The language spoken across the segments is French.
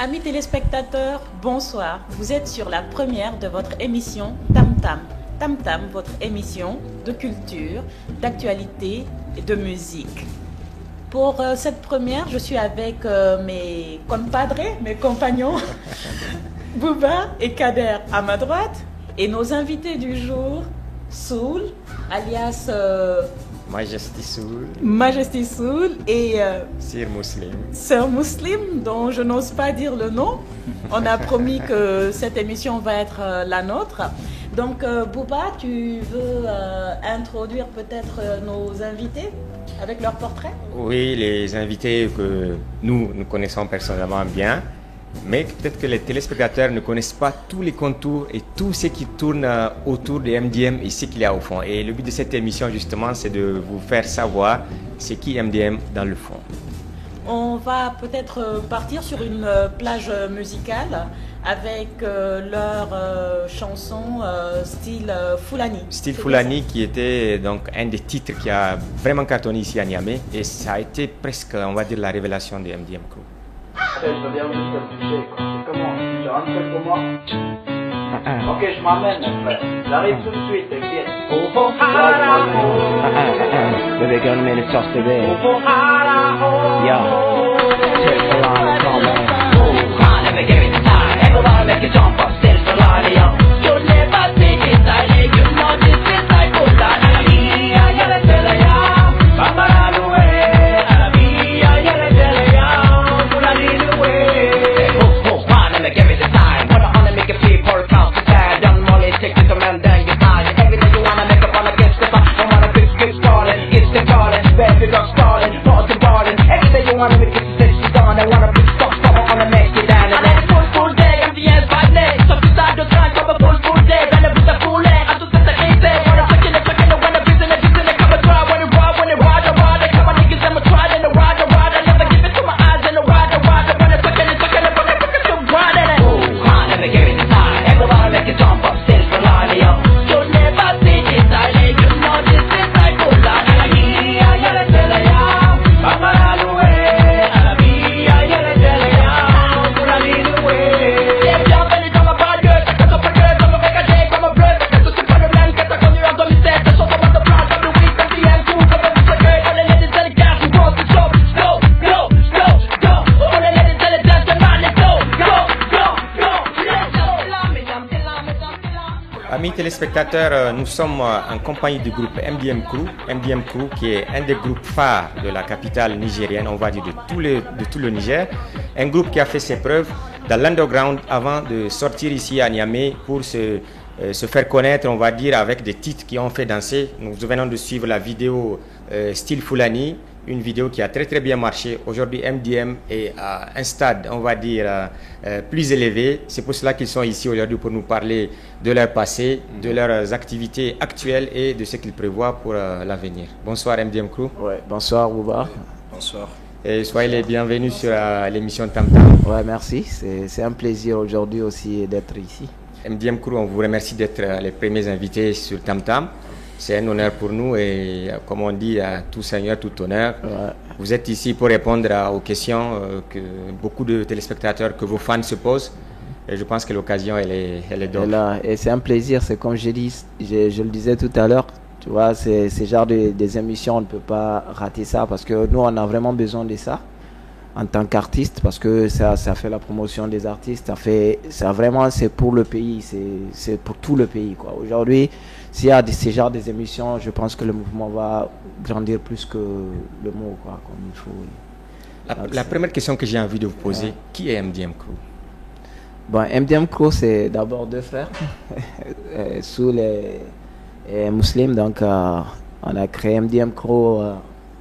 Amis téléspectateurs, bonsoir. Vous êtes sur la première de votre émission Tam Tam. Tam Tam, votre émission de culture, d'actualité et de musique. Pour cette première, je suis avec mes compadres, mes compagnons, Bouba et Kader à ma droite, et nos invités du jour, Soul, alias Majesty Soul et Sœur Muslim, dont je n'ose pas dire le nom. On a promis que cette émission va être la nôtre. Donc, Bouba, tu veux introduire peut-être nos invités avec leur portrait? Oui, les invités que nous connaissons personnellement bien, mais peut-être que les téléspectateurs ne connaissent pas tous les contours et tout ce qui tourne autour de MDM et ce qu'il y a au fond. Et le but de cette émission, justement, c'est de vous faire savoir ce qu'est MDM dans le fond. On va peut-être partir sur une plage musicale avec leur chanson style Fulani. Style Fulani qui était donc un des titres qui a vraiment cartonné ici à Niamey et ça a été presque, on va dire, la révélation de MDM Crew. Je reviens juste le toucher, quoi. C'est comment? Tu rentres pour moi? Ok, je m'amène, mon frère. J'arrive tout de suite, t'inquiète. Baby girl made it tough today. Yo, take a line, come on. Never give it time. Everybody make it jump up, still so loud, yo. You never see it, you know this is like Fulani. You're the killer, yo. Baba, the way. You're the killer, yo. Fulani, the way. Never give it the time. Wanna make a people count to 10. Young money, take it to men, then you die. Everything you wanna make up on a gift, step up. I wanna fix starting, it's the garden. Baby, got started, pause the garden. Everything you wanna make it to say she's done. I wanna fix stop, I wanna make it down. And then it's full day, MDS by day. So if you start to try, come a full day. Then it's a full day, I just set the case there. Wanna check it, when the business, come and try. When it ride, come on niggas, I'm a try, then the ride. I never give it to my eyes, and the ride. When it's fucking, still grinding it. I never give it the time. Everybody make it jump up, still for line, yo. You'll never see it, you know this is like Fulani. You're the killer, yo. Baba, the way. You're the killer, yo. Fulani, the way. Yeah, jump and it's on my body, I'm a girl, I'm a make a day, I'm a blood. So sit on the land, get a gun, you're on the mistake. That's what I want the plan, I'm the weak, I'm the end, cool, I'm the secret. All the ladies tell the gas, we cross the show. Go. All the ladies tell the dance, the man, let's go. Amis téléspectateurs, nous sommes en compagnie du groupe MDM Crew. MDM Crew qui est un des groupes phares de la capitale nigérienne, on va dire de tout le Niger. Un groupe qui a fait ses preuves dans l'underground avant de sortir ici à Niamey pour se faire connaître, on va dire, avec des titres qui ont fait danser. Nous venons de suivre la vidéo Style Fulani, une vidéo qui a très bien marché. Aujourd'hui, MDM est à un stade, on va dire, plus élevé. C'est pour cela qu'ils sont ici aujourd'hui pour nous parler de leur passé, de leurs activités actuelles et de ce qu'ils prévoient pour l'avenir. Bonsoir MDM Crew. Ouais, bonsoir Bouba. Bonsoir. Et soyez les bienvenus sur l'émission Tam Tam. Ouais, merci. C'est un plaisir aujourd'hui aussi d'être ici. MDM Crew, on vous remercie d'être les premiers invités sur Tam Tam. C'est un honneur pour nous et comme on dit, à tout seigneur, tout honneur. Ouais. Vous êtes ici pour répondre aux questions que beaucoup de téléspectateurs, que vos fans se posent. Et je pense que l'occasion, elle est d'or. Et c'est un plaisir, c'est comme je le disais tout à l'heure. Tu vois, c'est genre des émissions, on ne peut pas rater ça parce que nous, on a vraiment besoin de ça en tant qu'artiste parce que ça fait la promotion des artistes. C'est pour le pays, c'est pour tout le pays, quoi. Aujourd'hui, s'il y a ces genres des émissions, je pense que le mouvement va grandir plus que le mot, quoi, comme il faut. La première question que j'ai envie de vous poser, qui est MDM Crew? Bon, MDM Crew, c'est d'abord deux frères, Soul et Muslim. Donc, on a créé MDM Crew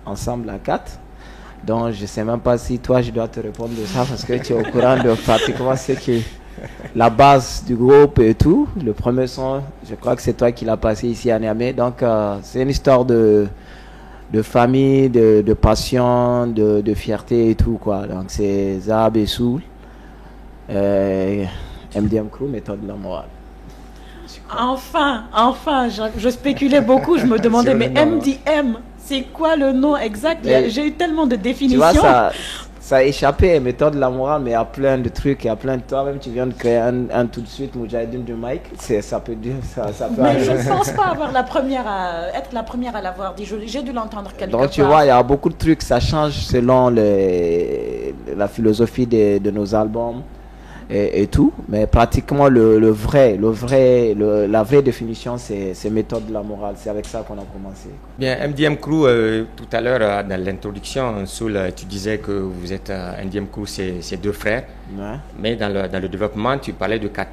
ensemble à 4. Donc, je ne sais même pas si toi, je dois te répondre de ça parce que tu es au courant de pratiquement ce qui est la base du groupe et tout. Le premier son, je crois que c'est toi qui l'as passé ici à Niamey. Donc, c'est une histoire de famille, de passion, de fierté et tout, quoi. Donc, c'est Zab et Soul, MDM Crew, méthode de la morale. Enfin, je spéculais beaucoup, je me demandais, mais MDM, c'est quoi le nom exact? J'ai eu tellement de définitions. Tu vois, ça a échappé, méthode de la morale, mais il y a plein de trucs, il y a plein de... Toi-même, tu viens de créer un tout de suite, Moudjahidine du Mike, ça peut dire, ça peut Mais arriver. je ne pense pas être la première à l'avoir dit. J'ai dû l'entendre quelque part. Donc tu vois, il y a beaucoup de trucs, ça change selon la philosophie de nos albums et tout, mais pratiquement la vraie définition, c'est méthode de la morale, c'est avec ça qu'on a commencé. Bien, MDM Crew, tout à l'heure dans l'introduction, Soul, tu disais que vous êtes MDM Crew, c'est 2 frères, Ouais. mais dans le développement, tu parlais de 4.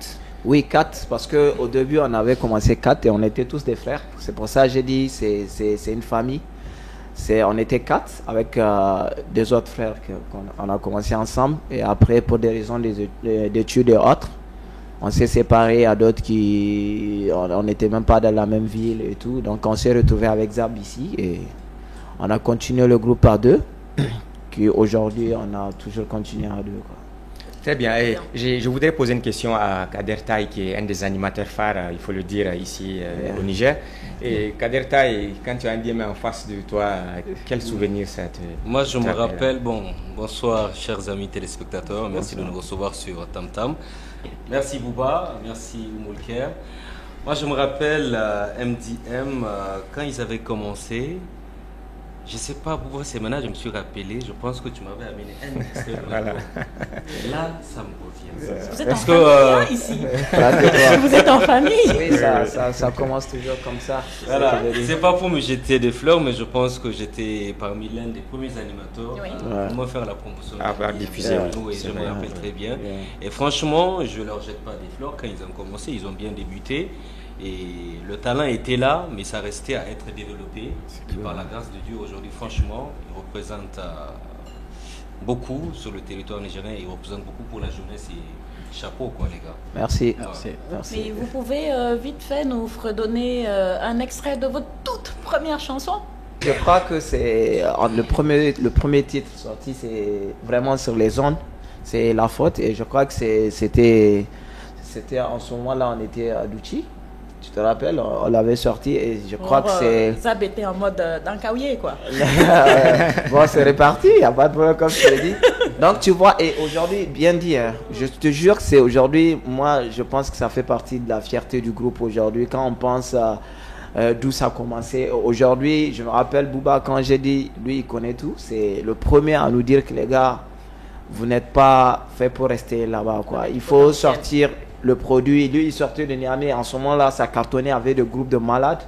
Oui, 4, parce qu'au début, on avait commencé 4 et on était tous des frères. C'est pour ça que j'ai dit c'est une famille. On était 4 avec 2 autres frères qu'on a commencé ensemble. Et après, pour des raisons d'études et autres, on s'est séparés. À d'autres on n'était même pas dans la même ville et tout. Donc, on s'est retrouvés avec Zab ici et on a continué le groupe à 2. Qui aujourd'hui, on a toujours continué à 2, quoi. Très bien. Et je voudrais poser une question à Kader Taï, qui est un des animateurs phares, il faut le dire, ici au Niger. Et Kader Taï, quand tu as un DM en face de toi, quel souvenir ça te... Moi, je me rappelle, bonsoir chers amis téléspectateurs, merci de nous recevoir sur Tam Tam. Merci Bouba, merci Oumulker. Moi, je me rappelle MDM, quand ils avaient commencé, je ne sais pas, Bouba, c'est maintenant je me suis rappelé, je pense que tu m'avais amené un extrait. Voilà. Là, ça me revient. Vous êtes en famille ici. Vous êtes en famille. Oui, ça commence toujours comme ça. Voilà. C'est pas pour me jeter des fleurs, mais je pense que j'étais parmi l'un des premiers animateurs pour me faire la promotion. Diffuser. Oui, je me rappelle très bien. Et franchement, je ne leur jette pas des fleurs. Quand ils ont commencé, ils ont bien débuté. Et le talent était là, mais ça restait à être développé. Et par la grâce de Dieu, aujourd'hui, franchement, ils représentent beaucoup sur le territoire nigérien. Ils représentent beaucoup pour la jeunesse. Et chapeau, quoi, les gars. Merci. Mais vous pouvez vite fait nous redonner un extrait de votre toute première chanson? Je crois que c'est le premier titre sorti, c'est vraiment sur les ondes. C'est La Faute. Et je crois que c'était en ce moment-là, on était à Douchi. Tu te rappelles, on l'avait sorti et je crois que c'est... Zab était en mode d'encaouillé, quoi. Bon, c'est reparti, il n'y a pas de problème comme je l'ai dit. Donc tu vois, et aujourd'hui, bien dit, hein, je te jure que c'est aujourd'hui, moi je pense que ça fait partie de la fierté du groupe aujourd'hui. Quand on pense d'où ça a commencé, aujourd'hui, je me rappelle Bouba, quand j'ai dit, lui il connaît tout, c'est le premier à nous dire que les gars, vous n'êtes pas fait pour rester là-bas, quoi. Il faut sortir le produit. Lui, il sortait de Niamey. En ce moment-là, ça cartonnait avec des groupes de malades.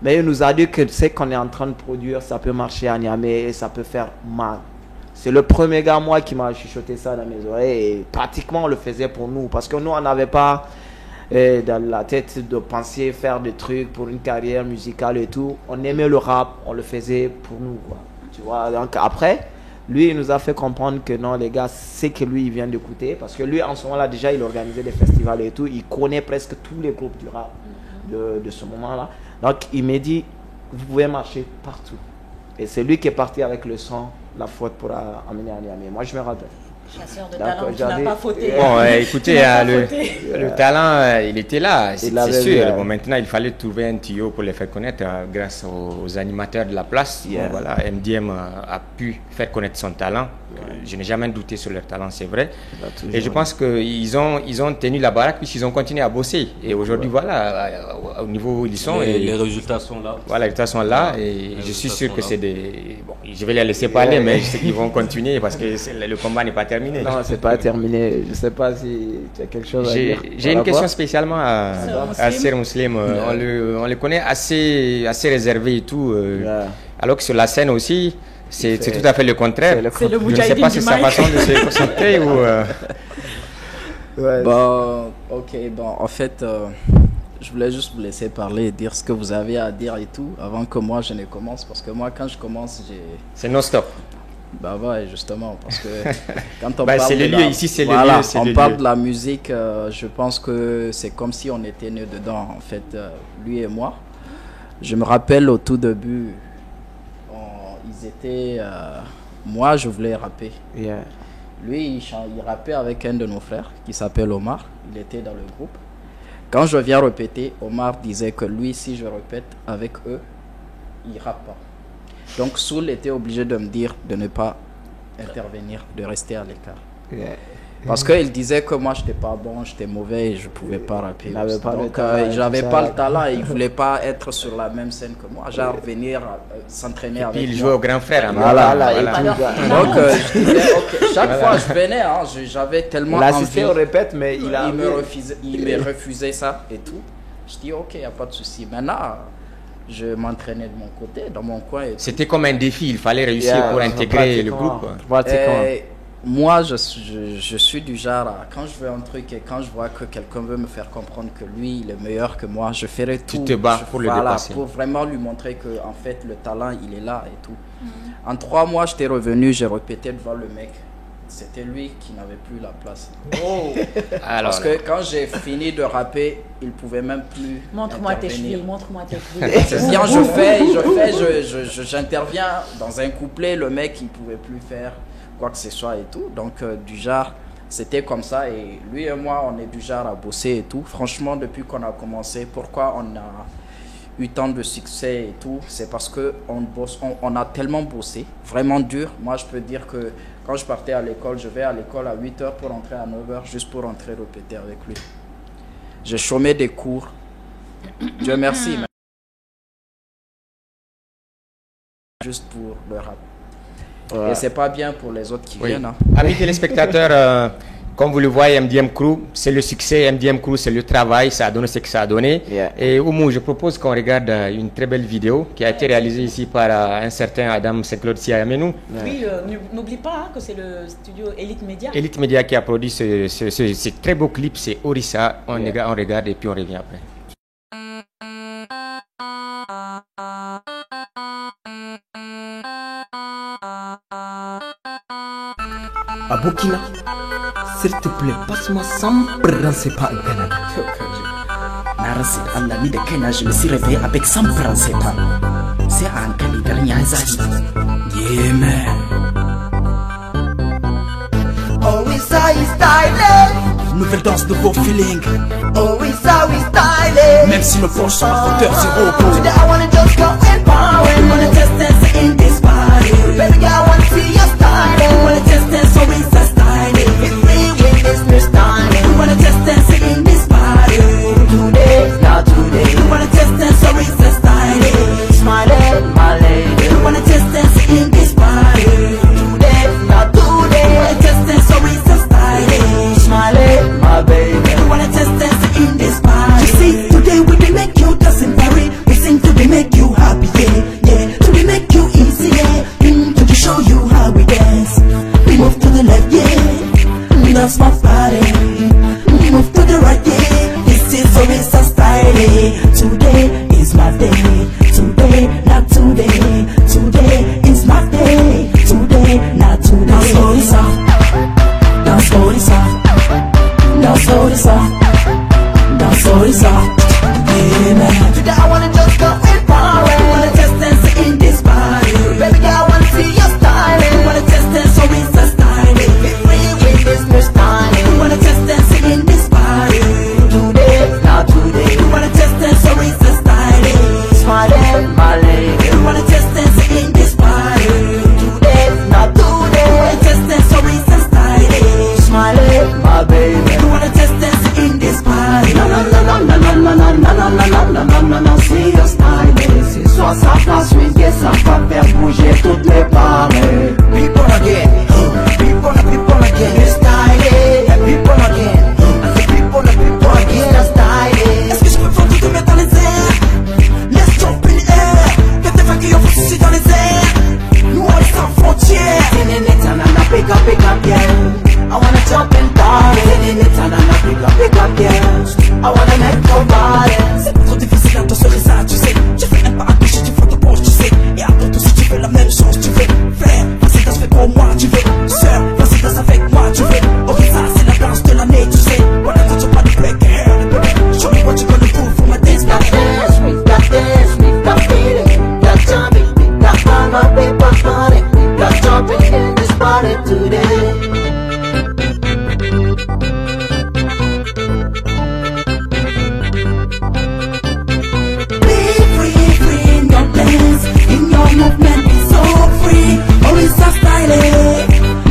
Mais il nous a dit que ce qu'on est en train de produire, ça peut marcher à Niamey et ça peut faire mal. C'est le premier gars, moi, qui m'a chuchoté ça dans mes oreilles. Et pratiquement, on le faisait pour nous. Parce que nous, on n'avait pas dans la tête de penser faire des trucs pour une carrière musicale et tout. On aimait le rap. On le faisait pour nous, quoi. Tu vois, donc après... Lui, il nous a fait comprendre que non, les gars, c'est que lui, il vient d'écouter. Parce que lui, en ce moment-là, déjà, il organisait des festivals et tout. Il connaît presque tous les groupes du rap de ce moment-là. Donc, il m'a dit, vous pouvez marcher partout. Et c'est lui qui est parti avec le son, La Faute pour amener à Niamey. Moi, je me rappelle. Chasseur de talent, tu n'as pas fauté. Bon, écoutez, le talent, il était là, c'est sûr. Bon, maintenant, il fallait trouver un tuyau pour les faire connaître grâce aux animateurs de la place. Bon, voilà, MDM a pu faire connaître son talent. Je n'ai jamais douté sur leur talent, c'est vrai. Et je pense qu'ils ont tenu la baraque puisqu'ils ont continué à bosser. Et aujourd'hui, voilà, au niveau où ils sont. Les résultats sont là. Voilà, les résultats sont là. Et je suis sûr que c'est des... Bon, je vais les laisser parler, mais je sais qu'ils vont continuer parce que le combat n'est pas terminé. Non, c'est pas terminé. Je ne sais pas si tu as quelque chose à dire. J'ai une question spécialement à Ser Muslim. On le connaît assez réservé et tout. Alors que sur la scène aussi, c'est tout à fait le contraire. C'est le Je ne sais pas si c'est sa façon de se concentrer ou... Bon, ok, bon, en fait, je voulais juste vous laisser parler et dire ce que vous avez à dire et tout avant que moi je ne commence. Parce que moi, quand je commence, c'est non-stop. Bah ouais, justement, parce que quand on bah, parle de la... ici, c'est voilà, le lieu, on parle de la musique, je pense que c'est comme si on était nés dedans, en fait, lui et moi. Je me rappelle au tout début, ils étaient... moi, je voulais rapper. Lui, il rappait avec un de nos frères qui s'appelle Omar. Il était dans le groupe. Quand je viens répéter, Omar disait que lui, si je répète avec eux, il rappe pas. Donc Soul était obligé de me dire de ne pas intervenir, de rester à l'écart. Yeah. Parce qu'il disait que moi, j'étais pas bon, j'étais mauvais et je pouvais pas rapper. Il n'avait pas le Donc, talent, j'avais tout pas ça. le talent et il voulait pas être sur la même scène que moi. Genre, venir s'entraîner avec Puis il moi. jouait au grand frère. hein. Voilà, Voilà. et tout, Donc, je disais, ok, chaque fois je venais, hein, j'avais tellement il assistait au envie. répète, mais il a. Il me refusait ça et tout. Je dis, ok, il n'y a pas de souci. Maintenant, je m'entraînais de mon côté, dans mon coin. Et tout. C'était comme un défi, il fallait réussir Yeah, pour intégrer le pratiquement. groupe. Pratiquement. Moi, je suis du genre, quand je veux un truc et quand je vois que quelqu'un veut me faire comprendre que lui, il est meilleur que moi, je ferai tout. Tu te bats pour le dépasser. Pour vraiment lui montrer que, en fait, le talent, il est là et tout. En 3 mois, j'étais revenu, j'ai répété devant le mec. C'était lui qui n'avait plus la place. Alors, Parce que quand j'ai fini de rapper, il pouvait même plus. Montre-moi tes intervenir. chevilles, montre-moi tes chevilles. C'est bien, j'interviens dans un couplet, le mec il pouvait plus faire quoi que ce soit et tout. Donc du genre, c'était comme ça et lui et moi on est du genre à bosser et tout. Franchement, depuis qu'on a commencé, pourquoi on a eu tant de succès et tout, c'est parce que on a tellement bossé, vraiment dur. Moi je peux dire que quand je partais à l'école, je vais à l'école à 8h pour rentrer à 9h juste pour rentrer répéter avec lui. J'ai chômé des cours. Dieu merci. Mais juste pour le rap. Ouais. Et c'est pas bien pour les autres qui oui. viennent. Hein. Amis téléspectateurs, comme vous le voyez, MDM Crew, c'est le succès. MDM Crew, c'est le travail. Ça a donné ce que ça a donné. Yeah. Et Oumou, je propose qu'on regarde une très belle vidéo qui a été réalisée ici par un certain Adam Saint-Claude Siamenou. Oui, n'oublie pas que c'est le studio Elite Media. Elite Media qui a produit ce très beau clip, c'est Orissa. On regarde et puis on revient après. Abokina, s'il te plaît, passe-moi sans c'est pas un Canada. Narasi Allah ni da kaina je me suis réveillé avec 100 francs CFA. C'est un Canada ya zaji. Yeah man. Oh we style. Nouvelle danse, nouveau feeling. Oh we style. Même si nos poches sont à hauteur zéro. Today I wanna just go and power. We wanna just dance in this party. Baby girl, I wanna see your style. We wanna just dance so it's a style. It's free with this new style. We wanna just dance in this party. Today, not today. We wanna just dance so it's a style. Smile, my lady. We wanna just dance in this party. Today, not today. We wanna just dance so it's a style. Smile, my baby. We wanna just dance in this party. You see, today we can make you dance and party. We sing to they make you happy, yeah, yeah. To they make you easy, yeah. To show you how we dance. We move to the left, yeah. We dance my body. We move to the right, yeah. This is always a style, yeah. Today is my day. Today, not today. Today is my day. Today, not today. Dance Orissa. Dance Orissa. Dance Orissa. Dance Orissa. Yeah, man. Today I wanna just go and party. We wanna just dance in this party. Baby girl, I wanna see your style. We wanna just dance so it's a style. Be free with this new style. We wanna just dance in this party. Today, not today. We wanna just dance so it's a style. Smile, my lady. We wanna just dance in this party. Today, not We today. wanna just dance so it's a style. Smile, my baby. We wanna just dance in this party. Non, non, non, non, non, non, non, non, non, non, non, non, non, non, non, c'est your style. C'est soit ça va swinguer, ça va faire bouger toutes les parties. People again, people again, you style. People again, people again, you style. Est-ce que je peux voir tout te mettre dans les airs? Let's jump in the air. Que tes vagues envoient ceci dans les airs. Nous on est sans frontières. Pick up, yeah. I wanna jump and party. Pick up, yeah. I wanna make your body. C'est pas trop difficile à danser ça, tu sais. Tu fais un pas à gauche, tu fais ton poche, tu sais. Et après tout, si tu fais la même chose, tu veux faire. Vas-y, danse, fais pour moi, tu veux. Sœur, vas-y, danse avec moi, tu veux. Ok, ça, c'est la danse de l'année, tu sais. When I touch your body, break your hair, baby. Show me what you gonna do for my dance, Got dance, we got feeling. Got jumping, we got fun, my people funny. We got jumping in this party today. free in your dance, in your movement, be so free. Always a style.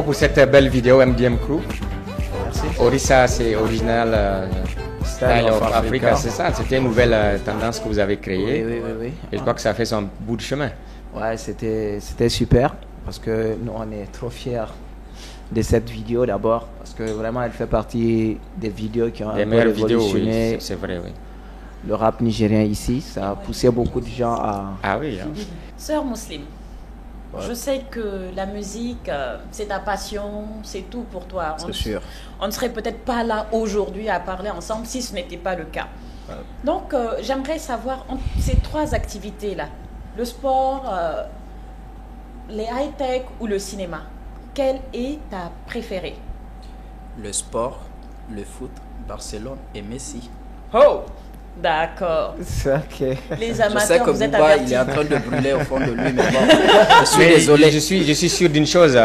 pour cette belle vidéo MDM Crew. Merci. Orissa, c'est original Style of Africa, c'est ça. C'était une nouvelle tendance que vous avez créée. Oui. Et je crois que ça fait son bout de chemin. Ouais, c'était super parce que nous, on est trop fiers de cette vidéo d'abord parce que vraiment, elle fait partie des vidéos qui ont Les un peu meilleures vidéos, révolutionné oui, c'est vrai, oui. le rap nigérien ici. Ça a poussé beaucoup de gens à... Ah oui, hein. Sœur Muslim, je sais que la musique, c'est ta passion, c'est tout pour toi. C'est sûr. On ne serait peut-être pas là aujourd'hui à parler ensemble si ce n'était pas le cas. Donc, j'aimerais savoir, entre ces trois activités-là, le sport, les high-tech ou le cinéma, quelle est ta préférée? Le sport, le foot, Barcelone et Messi. Oh, d'accord. Ok. Les Je sais amateurs, que vous êtes Bouba, il avertis. est en train de brûler au fond de lui, mais bon, je suis Mais désolé. je suis sûr d'une chose,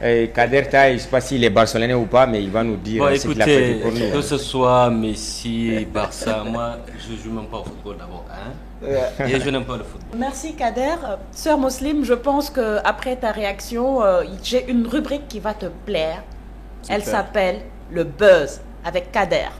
Kader Taï, je ne sais pas s'il est barcelonais ou pas, mais il va nous dire Bon, ce qu'il a fait écoutez, pour nous. que ce soit Messi, Barça, moi, je ne joue même pas au football d'abord. Hein? Et je n'aime pas le football. Merci Kader. Sœur Muslim, je pense qu'après ta réaction, j'ai une rubrique qui va te plaire. Elle Super. s'appelle le buzz avec Kader.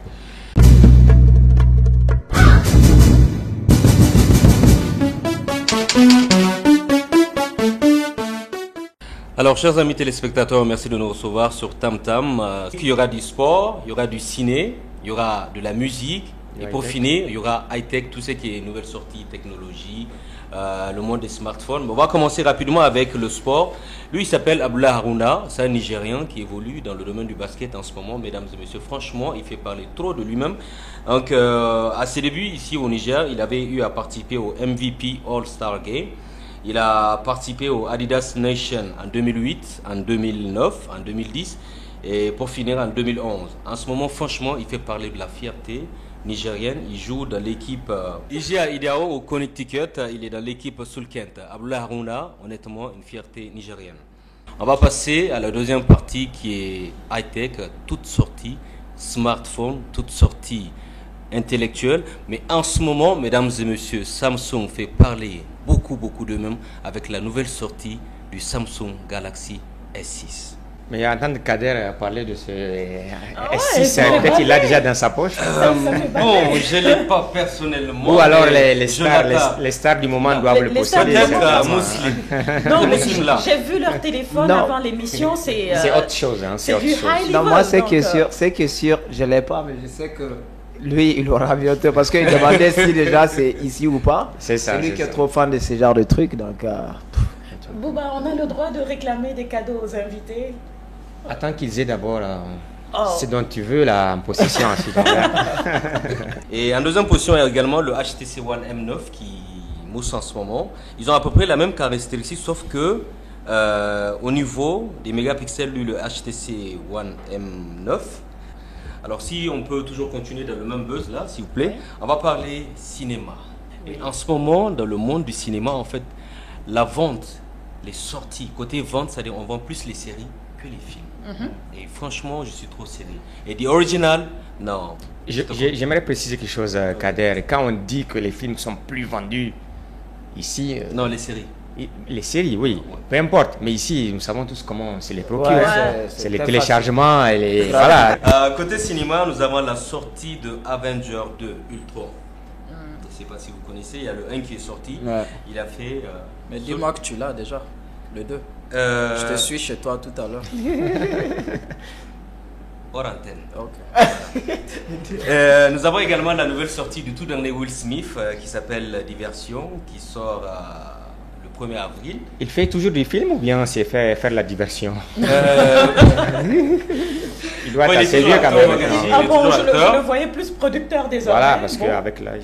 Alors, chers amis téléspectateurs, merci de nous recevoir sur Tam Tam. Il y aura du sport, il y aura du ciné, il y aura de la musique. Et pour finir, il y aura high-tech, tout ce qui est nouvelles sorties, technologie, le monde des smartphones. On va commencer rapidement avec le sport. Lui, il s'appelle Abdullah Haruna, c'est un Nigérian qui évolue dans le domaine du basket en ce moment, mesdames et messieurs. Franchement, il fait parler trop de lui-même. Donc, à ses débuts ici au Niger, il avait eu à participer au MVP All-Star Game. Il a participé au Adidas Nation en 2008, en 2009, en 2010 et pour finir en 2011. En ce moment, franchement, il fait parler de la fierté nigérienne. Il joue dans l'équipe IGA Idaho au Connecticut. Il est dans l'équipe Sulkent. Abdullah Haruna, honnêtement, une fierté nigérienne. On va passer à la deuxième partie qui est high-tech, toute sortie smartphone, toute sortie intellectuelle. Mais en ce moment, mesdames et messieurs, Samsung fait parler beaucoup d'eux-mêmes avec la nouvelle sortie du Samsung Galaxy S6. Mais entendre Kader parler de ce ouais, S6, peut-être il l'a déjà dans sa poche. Bon, je ne l'ai pas personnellement. Ou alors mais les Jonathan, stars du moment doivent le Les stars posséder. du moment. certainement. Muslim. Non, mais Muslim, là. j'ai vu leur téléphone Non. avant l'émission, c'est C'est autre chose, hein, c'est c'est autre du chose. high level. Non, moi, c'est donc, que sûr, je ne l'ai pas, mais je sais que lui, il aura bientôt. Parce qu'il demandait si déjà c'est ici ou pas. C'est ça, lui c'est qui est ça. trop fan de ce genre de trucs. Donc, Bouba, on a le droit de réclamer des cadeaux aux invités. Attends qu'ils aient d'abord Oh. ce dont tu veux là en possession. s'il te plaît. Et en deuxième position, il y a également le HTC One M9 qui mousse en ce moment. Ils ont à peu près la même caractéristique, sauf que au niveau des mégapixels, lui, le HTC One M9. Alors, si on peut toujours continuer dans le même buzz là, s'il vous plaît, on va parler cinéma. Et en ce moment, dans le monde du cinéma, en fait, la vente, les sorties, côté vente, c'est-à-dire on vend plus les séries que les films. Et franchement, je suis trop sérieux. Et The Original, non. J'aimerais préciser quelque chose, Kader. Quand on dit que les films sont plus vendus ici, Non, les séries. les séries, oui, peu importe. Mais ici, nous savons tous comment c'est les procure. Ouais, C'est les très téléchargements et les voilà. Côté cinéma, nous avons la sortie de Avenger 2 Ultron. Je ne sais pas si vous connaissez, il y a le 1 qui est sorti. Ouais. Il a fait. Mais dis-moi que tu l'as déjà, le 2. euh, Je te suis chez toi tout à l'heure. hors antenne. Ok. Nous avons également la nouvelle sortie du tout dernier Will Smith qui s'appelle Diversion, qui sort le 1er avril. Il fait toujours des films ou bien c'est faire la diversion? Il doit Ouais, être il est assez toujours vieux quand acteur, même. regarde. maintenant. Il Ah est bon, toujours je acteur. le voyais plus producteur désormais. Voilà, parce Bon. qu'avec l'âge,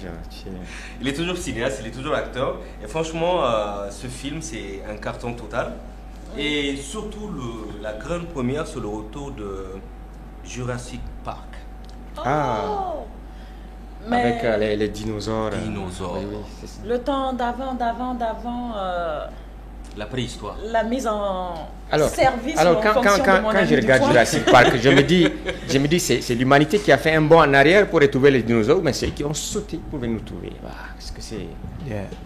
Il est toujours cinéaste, il est toujours acteur. Et franchement, ce film, c'est un carton total. Et surtout, la grande première, c'est le retour de Jurassic Park. Ah, Mais avec les dinosaures. Dinosaures. Oui, oui, c'est ça. le temps d'avant, La préhistoire. La mise en service alors ou en fonction de mon quand ami je du regarde coin. Jurassic Park, je me dis c'est l'humanité qui a fait un bond en arrière pour retrouver les dinosaures, mais c'est qui ont sauté pour venir nous trouver. Est-ce que c'est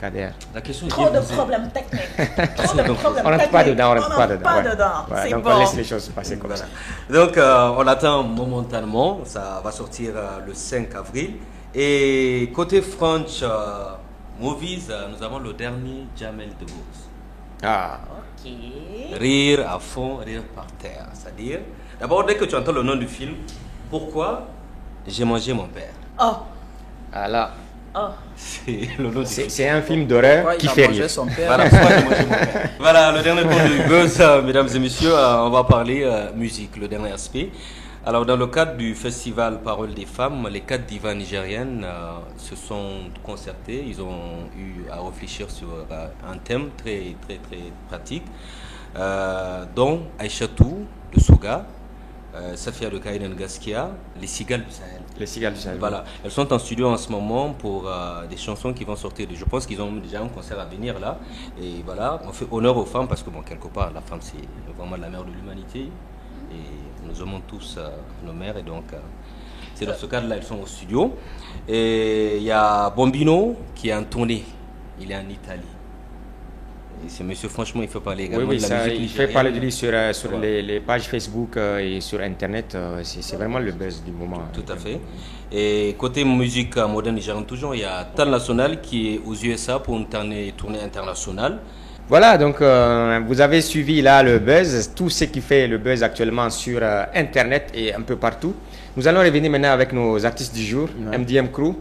Kader? La question est Trop bien de posée. problèmes techniques. Trop de problèmes On rentre pas techniques. dedans, on rentre pas rentre dedans. pas ouais. dedans. Ouais, C'est donc bon. on laisse les choses passer comme ça. Donc, on attend momentanément. Ça va sortir le 5 avril. Et côté French Movies, nous avons le dernier Jamel Debbouze. Ah. Ok. Rire à fond, rire par terre. C'est-à-dire, d'abord, dès que tu entends le nom du film, pourquoi j'ai mangé mon père? Oh. Ah là, Oh. C'est le nom du film. c'est un film d'horreur qui fait rire. Son père. Voilà, pourquoi j'ai mangé mon père. Voilà, le dernier tour du buzz, mesdames et messieurs, on va parler musique, le dernier aspect. Alors, dans le cadre du festival Parole des femmes, les 4 divas nigériennes se sont concertées. Ils ont eu à réfléchir sur un thème très, très, très pratique, dont Aïchatou de Soga, Safia de Kaïden Gaskia, les Cigales du Sahel. Les cigales du Sahel. Voilà, elles sont en studio en ce moment pour des chansons qui vont sortir. Je pense qu'ils ont déjà un concert à venir là. Et voilà, on fait honneur aux femmes parce que, bon, quelque part, la femme, c'est vraiment la mère de l'humanité. Et nous aimons tous nos mères. Et donc, c'est dans ce cadre-là, elles sont au studio. Et il y a Bombino qui est en tournée. Il est en Italie. Et ce monsieur, franchement, il fait parler également Oui, de la ça, musique il fait nigérienne. parler de lui sur Voilà. les pages Facebook et sur Internet. C'est vraiment le buzz du moment. Tout à fait. Et côté musique moderne nigérienne, toujours, il y a Tal National qui est aux USA pour une tournée internationale. Voilà, donc vous avez suivi là le buzz, tout ce qui fait le buzz actuellement sur Internet et un peu partout. Nous allons revenir maintenant avec nos artistes du jour, MDM Crew.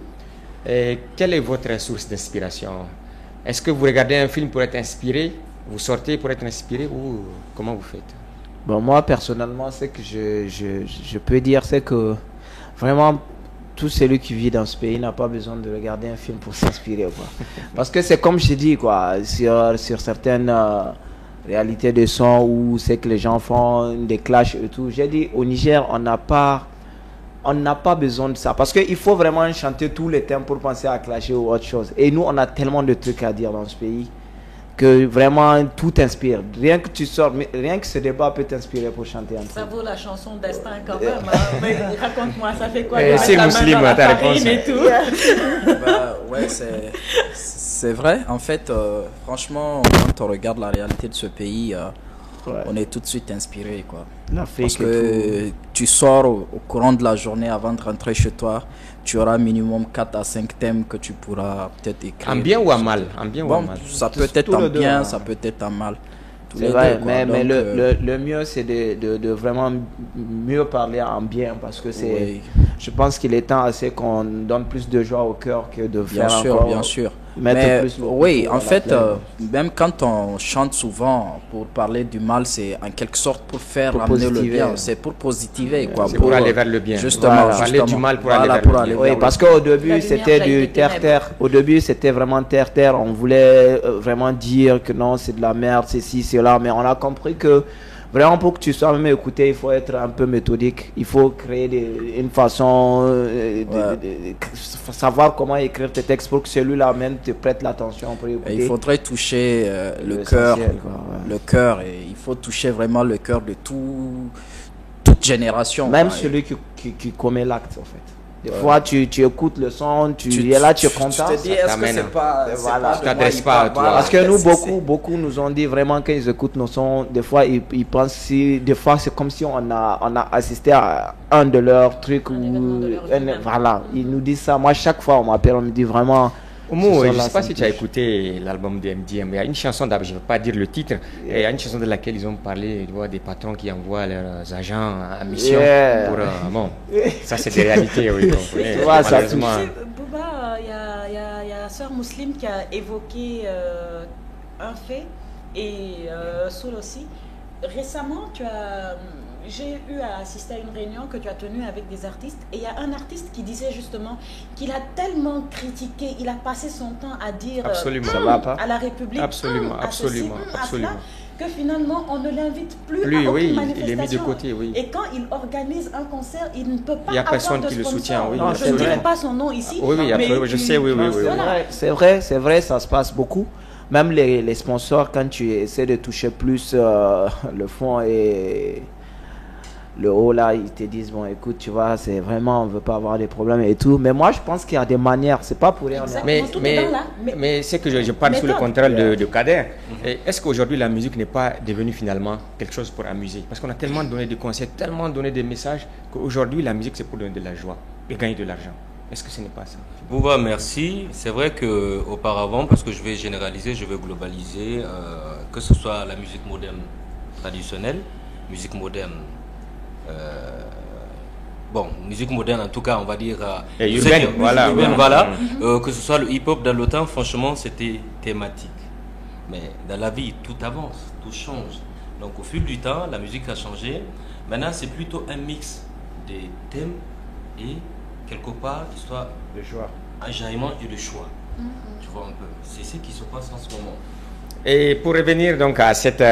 Et quelle est votre source d'inspiration? Est-ce que vous regardez un film pour être inspiré? Vous sortez pour être inspiré ou comment vous faites? Bon, moi, personnellement, ce que je peux dire, c'est que vraiment, tout celui qui vit dans ce pays n'a pas besoin de regarder un film pour s'inspirer, quoi. Parce que c'est comme je dis, quoi, sur certaines réalités de son où c'est que les gens font des clashs et tout. J'ai dit, au Niger, on n'a pas besoin de ça. Parce qu'il faut vraiment chanter tous les thèmes pour penser à clasher ou autre chose. Et nous, on a tellement de trucs à dire dans ce pays que vraiment tout inspire. Rien que tu sors, rien que ce débat peut t'inspirer pour chanter un Ça truc. vaut la chanson Destin quand même. Hein. Mais raconte-moi, ça fait quoi? C'est musulman, ta réponse. Et tout. Bah, ouais, c'est vrai. En fait, franchement, quand on regarde la réalité de ce pays, on est tout de suite inspiré, quoi. Parce que tu sors au courant de la journée avant de rentrer chez toi, tu auras minimum 4 à 5 thèmes que tu pourras peut-être écrire. En bien ou en mal? En bien ou en Bon, mal? ça peut être Tout en le deux, bien, hein. ça peut être en mal. Tous C'est les vrai, deux, quoi. mais Donc, le mieux c'est de vraiment mieux parler en bien parce que c'est. oui. Je pense qu'il est temps assez qu'on donne plus de joie au cœur que de Bien faire sûr, encore. bien sûr. Mettre Mais plus le oui, couteau en à la fait, plaie. même quand on chante souvent pour parler du mal, c'est en quelque sorte pour faire Pour ramener le positiver. bien. C'est pour positiver, quoi. C'est pour aller vers le bien. Justement, Voilà. Parler justement. du mal pour Voilà, aller vers le bien. Oui, vers parce le qu'au La début lumière c'était jaillit du des ténèbres. terre-terre. Au début c'était vraiment terre-terre. On voulait vraiment dire que non, c'est de la merde, c'est ci, c'est là. Mais on a compris que vraiment pour que tu sois même écouté, il faut être un peu méthodique. Il faut créer une façon savoir comment écrire tes textes pour que celui-là même te prête l'attention pour écouter. Et il faudrait toucher le L'essentiel, cœur, quoi, ouais. le cœur, et il faut toucher vraiment le cœur de toute génération. Même quoi. celui qui commet l'acte en fait. Des fois tu écoutes le son, tu es là, tu es content. te dis, est-ce que t'amène. c'est pas, Voilà. c'est Tu t'adresses de pas moi, à il toi. parle. Parce que nous, C'est- beaucoup nous ont dit vraiment quand ils écoutent nos sons, des fois ils pensent des fois c'est comme si on a assisté à un de leurs trucs événement de leur vie même. voilà, ils nous disent ça. Moi chaque fois on m'appelle, on me dit vraiment. Omo, ce je ne son-là, sais pas ça si me tu as touche. écouté l'album de MDM. Il y a une chanson, je ne vais pas dire le titre, il y a une chanson de laquelle ils ont parlé, tu vois, des patrons qui envoient leurs agents en mission. Yeah. Pour, bon, ça c'est des réalités, oui. vous comprenez. Tu vois, ça Malheureusement. Bouba, il y a Sœur Mousseline qui a évoqué un fait et Soul aussi. Récemment, j'ai eu à assister à une réunion que tu as tenue avec des artistes et il y a un artiste qui disait justement qu'il a tellement critiqué, il a passé son temps à dire Absolument. Ça va pas. à la République, Absolument, à ceci, absolument, à absolument. cela, que finalement on ne l'invite plus Lui, à aucune oui, il manifestation. est mis de côté, oui. Et quand il organise un concert, il ne peut pas Il y a avoir personne de qui le sponsor. soutient, oui, Non, je ne absolument. dirai pas son nom ici. Oui, oui, mais absolument, je sais, oui, oui, oui. Voilà. C'est vrai, ça se passe beaucoup. même les sponsors, quand tu essaies de toucher plus le fond et le haut là, ils te disent bon écoute, tu vois, c'est vraiment, on veut pas avoir des problèmes et tout. Mais moi je pense qu'il y a des manières, c'est pas pour rien. Mais c'est que je parle sous le contrôle de Kader. Est-ce qu'aujourd'hui la musique n'est pas devenue finalement quelque chose pour amuser? Parce qu'on a tellement donné de conseils, tellement donné de messages qu'aujourd'hui la musique c'est pour donner de la joie et gagner de l'argent. Est-ce que ce n'est pas ça? Bouba, merci. C'est vrai qu'auparavant, parce que je vais généraliser, je vais globaliser, que ce soit la musique moderne traditionnelle, musique moderne musique moderne en tout cas, on va dire urbaine, voilà. Que ce soit le hip-hop dans le temps, franchement c'était thématique, mais dans la vie tout avance, tout change, donc au fil du temps la musique a changé. Maintenant c'est plutôt un mix des thèmes et quelque part histoire de choix, un jaillement et de choix. Tu vois un peu, c'est ce qui se passe en ce moment. Et pour revenir donc à cette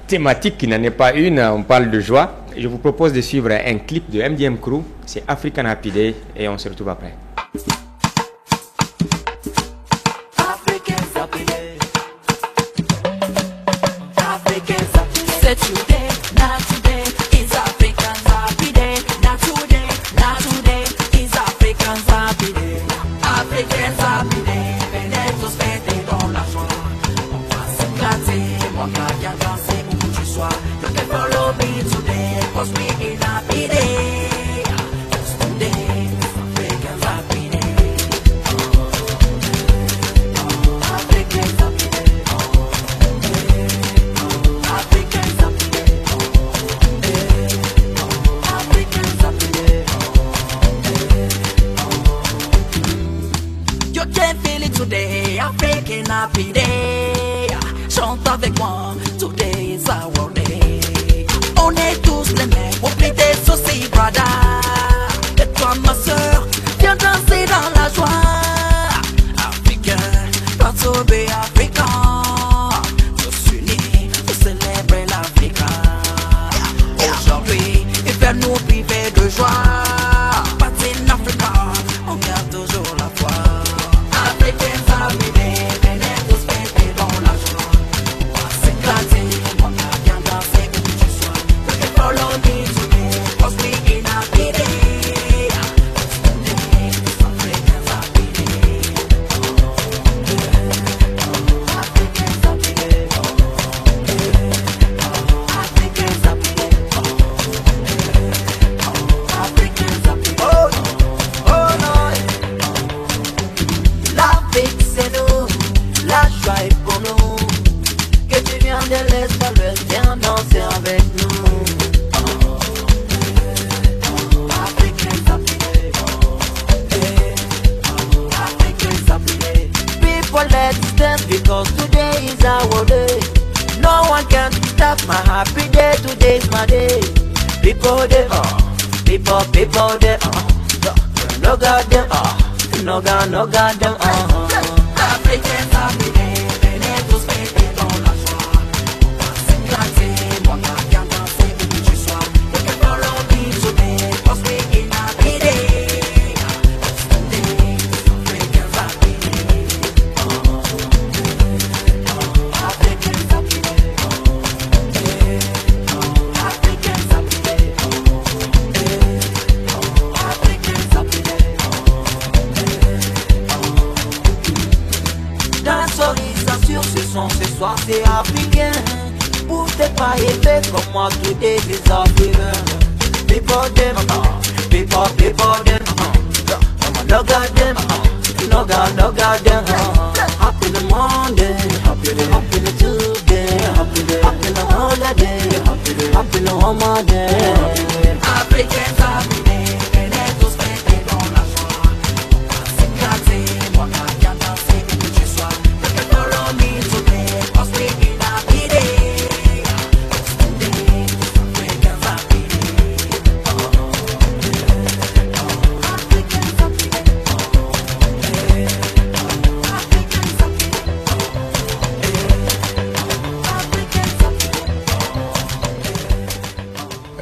thématique qui n'en est pas une, on parle de joie. Je vous propose de suivre un clip de MDM Crew, c'est African Happy Day et on se retrouve après.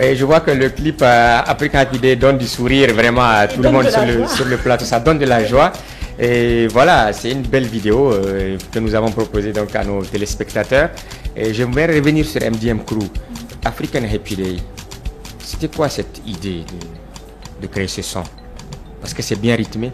Et je vois que le clip African Happy Day donne du sourire vraiment à tout le monde sur le plateau. Ça donne de la joie. Et voilà, c'est une belle vidéo que nous avons proposée donc à nos téléspectateurs. Et j'aimerais revenir sur MDM Crew, African Happy Day. C'était quoi cette idée de créer ce son? Parce que c'est bien rythmé.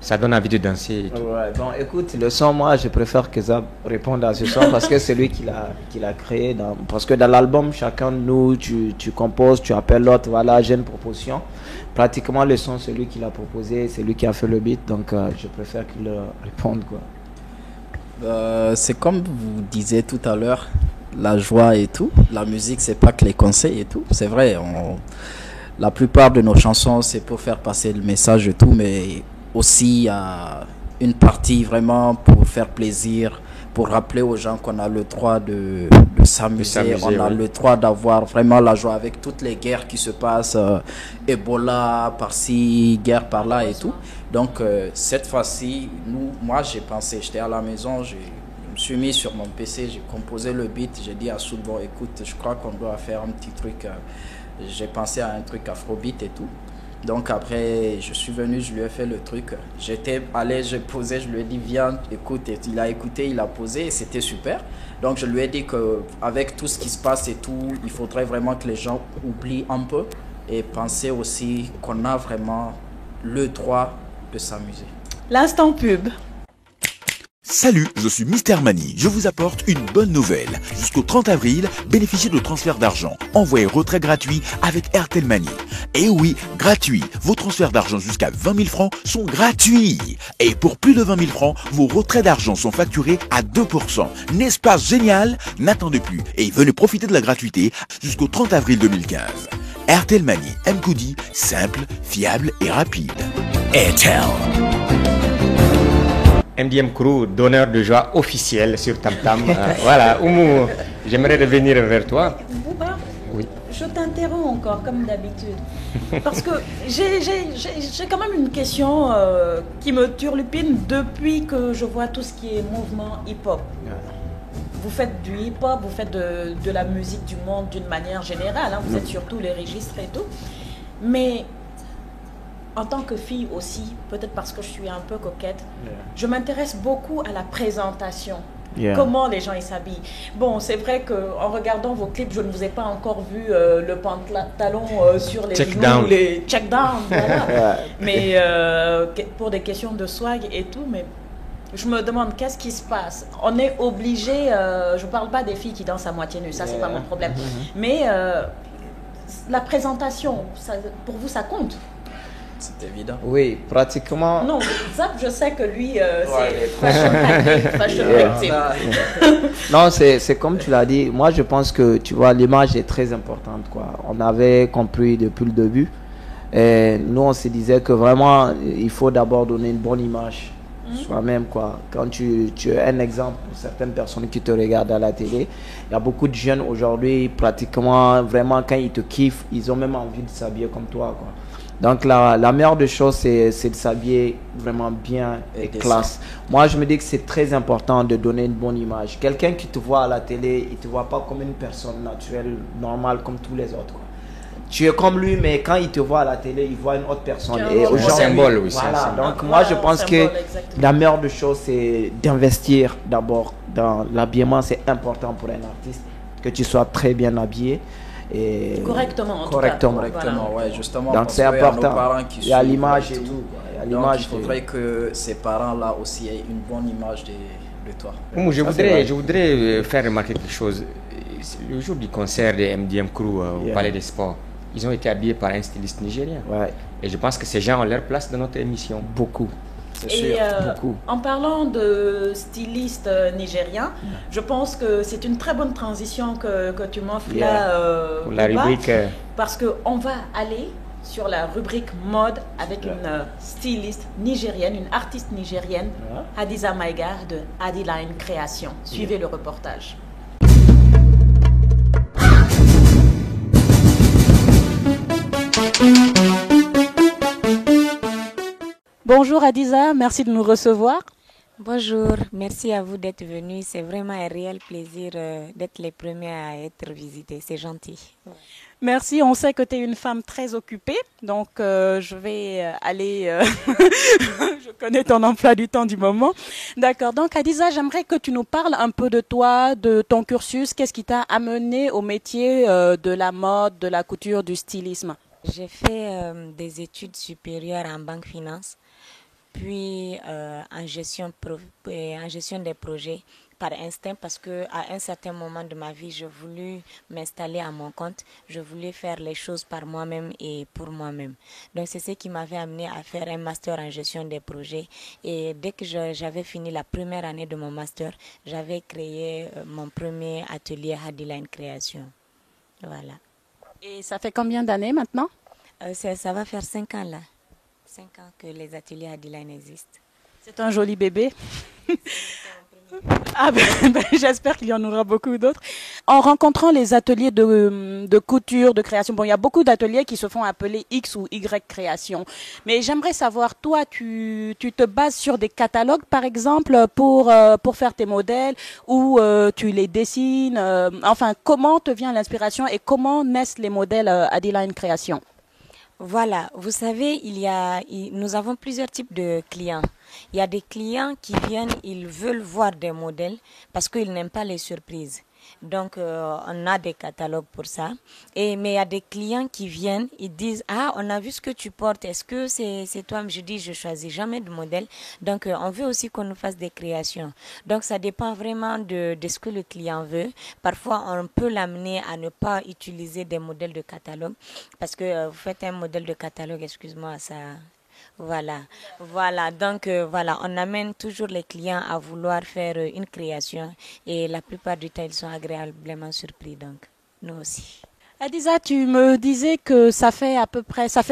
Ça donne envie de danser. Et tout. Ouais, bon, écoute, le son, moi, je préfère que Zab réponde à ce son parce que c'est lui qui l'a créé. Parce que dans l'album, chacun de nous, tu composes, tu appelles l'autre, voilà, j'ai une proposition. Pratiquement, le son, c'est lui qui l'a proposé, c'est lui qui a fait le beat, donc je préfère qu'il réponde, quoi. C'est comme vous disiez tout à l'heure, la joie et tout. La musique, c'est pas que les conseils et tout. C'est vrai, la plupart de nos chansons, c'est pour faire passer le message et tout, mais aussi une partie vraiment pour faire plaisir, pour rappeler aux gens qu'on a le droit de s'amuser, on a le droit d'avoir vraiment la joie avec toutes les guerres qui se passent, Ebola par-ci, guerre par-là et tout. Donc cette fois-ci, moi j'ai pensé, j'étais à la maison, je me suis mis sur mon PC, j'ai composé le beat, j'ai dit à Soud, bon écoute, je crois qu'on doit faire un petit truc, j'ai pensé à un truc afrobeat et tout. Donc après, je suis venu, je lui ai fait le truc. J'étais allé, j'ai posé, je lui ai dit viens, écoute. Et il a écouté, il a posé et c'était super. Donc je lui ai dit qu'avec tout ce qui se passe et tout, il faudrait vraiment que les gens oublient un peu et penser aussi qu'on a vraiment le droit de s'amuser. L'instant pub. Salut, je suis Mister Mani. Je vous apporte une bonne nouvelle. Jusqu'au 30 avril, bénéficiez de transferts d'argent. Envoyez retrait gratuit avec Airtel Money. Et oui, gratuit. Vos transferts d'argent jusqu'à 20 000 francs sont gratuits. Et pour plus de 20 000 francs, vos retraits d'argent sont facturés à 2%. N'est-ce pas génial? N'attendez plus et venez profiter de la gratuité jusqu'au 30 avril 2015. Airtel Money, M-Koudi, simple, fiable et rapide. Airtel. MDM Crew, donneur de joie officiel sur Tam Tam. Voilà, Oumou, j'aimerais revenir vers toi. Bouba, oui. Je t'interromps encore comme d'habitude. Parce que j'ai quand même une question qui me turlupine depuis que je vois tout ce qui est mouvement hip-hop. Vous faites du hip-hop, vous faites de la musique du monde d'une manière générale, hein, vous êtes sur tous les registres et tout. Mais en tant que fille aussi, peut-être parce que je suis un peu coquette, je m'intéresse beaucoup à la présentation. Comment les gens ils s'habillent. Bon, c'est vrai qu'en regardant vos clips, je ne vous ai pas encore vu le pantalon sur les genoux, les check-down, voilà. Mais pour des questions de swag et tout, mais je me demande qu'est-ce qui se passe. On est obligé, je ne parle pas des filles qui dansent à moitié nues, ça c'est pas mon problème. Mais la présentation, ça, pour vous ça compte? C'est évident. Oui, pratiquement. Non, Zap, je sais que lui, c'est fashion victime. Non, c'est comme tu l'as dit. Moi, je pense que, tu vois, l'image est très importante, quoi. On avait compris depuis le début. Et nous, on se disait que vraiment, il faut d'abord donner une bonne image soi-même, quoi. Quand tu es un exemple pour certaines personnes qui te regardent à la télé, il y a beaucoup de jeunes aujourd'hui, pratiquement, vraiment, quand ils te kiffent, ils ont même envie de s'habiller comme toi, quoi. Donc la meilleure des choses, c'est de s'habiller vraiment bien et classe. Moi, je me dis que c'est très important de donner une bonne image. Quelqu'un qui te voit à la télé, il ne te voit pas comme une personne naturelle, normale, comme tous les autres, quoi. Tu es comme lui, mais quand il te voit à la télé, il voit une autre personne. Et aujourd'hui, symbole aussi. Voilà. Donc moi, je pense que la meilleure des choses, c'est d'investir d'abord dans l'habillement. C'est important pour un artiste que tu sois très bien habillé. Et correctement, correctement, voilà. Ouais, justement. Donc c'est important. Il y a l'image et tout. Donc il faudrait que ces parents-là aussi aient une bonne image de toi. Je voudrais faire remarquer quelque chose. Le jour du concert de MDM Crew au Palais des Sports, ils ont été habillés par un styliste nigérien. Ouais. Et je pense que ces gens ont leur place dans notre émission. Beaucoup. Et en parlant de styliste nigérien, je pense que c'est une très bonne transition que tu m'offres là, pour la rubrique. Parce qu'on va aller sur la rubrique mode avec une styliste nigérienne, une artiste nigérienne, Hadiza Maïga de Hadiline Création. Suivez le reportage. Bonjour Hadiza, merci de nous recevoir. Bonjour, merci à vous d'être venus. C'est vraiment un réel plaisir d'être les premiers à être visités. C'est gentil. Merci, on sait que tu es une femme très occupée, donc je vais aller, je connais ton emploi du temps du moment. D'accord, donc Hadiza, j'aimerais que tu nous parles un peu de toi, de ton cursus, qu'est-ce qui t'a amené au métier de la mode, de la couture, du stylisme? J'ai fait des études supérieures en banque finance, puis en gestion des projets par instinct parce que à un certain moment de ma vie, je voulais m'installer à mon compte, je voulais faire les choses par moi-même et pour moi-même. Donc c'est ce qui m'avait amené à faire un master en gestion des projets et dès que j'avais fini la première année de mon master, j'avais créé mon premier atelier Hadiline Création. Voilà. Et ça fait combien d'années maintenant? Ça va faire 5 ans là. 5 ans que les ateliers Hadiline existent. C'est un joli bébé. Ah j'espère qu'il y en aura beaucoup d'autres. En rencontrant les ateliers de couture, de création, bon, il y a beaucoup d'ateliers qui se font appeler X ou Y création. Mais j'aimerais savoir, toi, tu te bases sur des catalogues, par exemple, pour faire tes modèles, ou tu les dessines. Enfin, comment te vient l'inspiration et comment naissent les modèles Hadiline Création? Voilà, vous savez, nous avons plusieurs types de clients. Il y a des clients qui viennent, ils veulent voir des modèles parce qu'ils n'aiment pas les surprises. Donc, on a des catalogues pour ça. Mais il y a des clients qui viennent, ils disent, ah, on a vu ce que tu portes, est-ce que c'est toi? Je dis, je choisis jamais de modèle. Donc, on veut aussi qu'on nous fasse des créations. Donc, ça dépend vraiment de ce que le client veut. Parfois, on peut l'amener à ne pas utiliser des modèles de catalogue parce que vous faites un modèle de catalogue, excuse-moi, ça... Voilà. Donc, on amène toujours les clients à vouloir faire une création et la plupart du temps, ils sont agréablement surpris. Donc, nous aussi. Hadiza, tu me disais que ça fait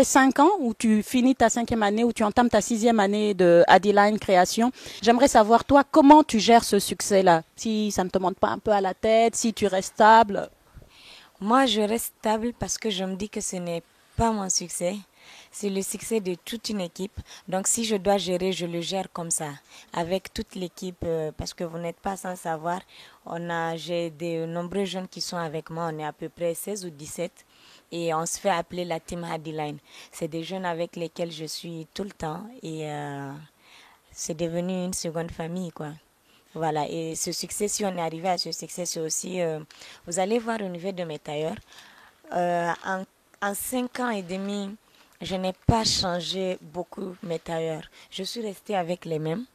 5 ans où tu finis ta 5e année, où tu entames ta 6e année de Hadiline Création. J'aimerais savoir, toi, comment tu gères ce succès-là? Si ça ne te monte pas un peu à la tête, si tu restes stable? Moi, je reste stable parce que je me dis que ce n'est pas mon succès. C'est le succès de toute une équipe. Donc, si je dois gérer, je le gère comme ça, avec toute l'équipe, parce que vous n'êtes pas sans savoir. J'ai de nombreux jeunes qui sont avec moi. On est à peu près 16 ou 17 et on se fait appeler la team Hadiline. C'est des jeunes avec lesquels je suis tout le temps et c'est devenu une seconde famille, quoi. Voilà, et ce succès, si on est arrivé à ce succès, c'est aussi, vous allez voir au niveau de mes tailleurs, en 5 ans et demi, je n'ai pas changé beaucoup mes tailleurs. Je suis restée avec les mêmes.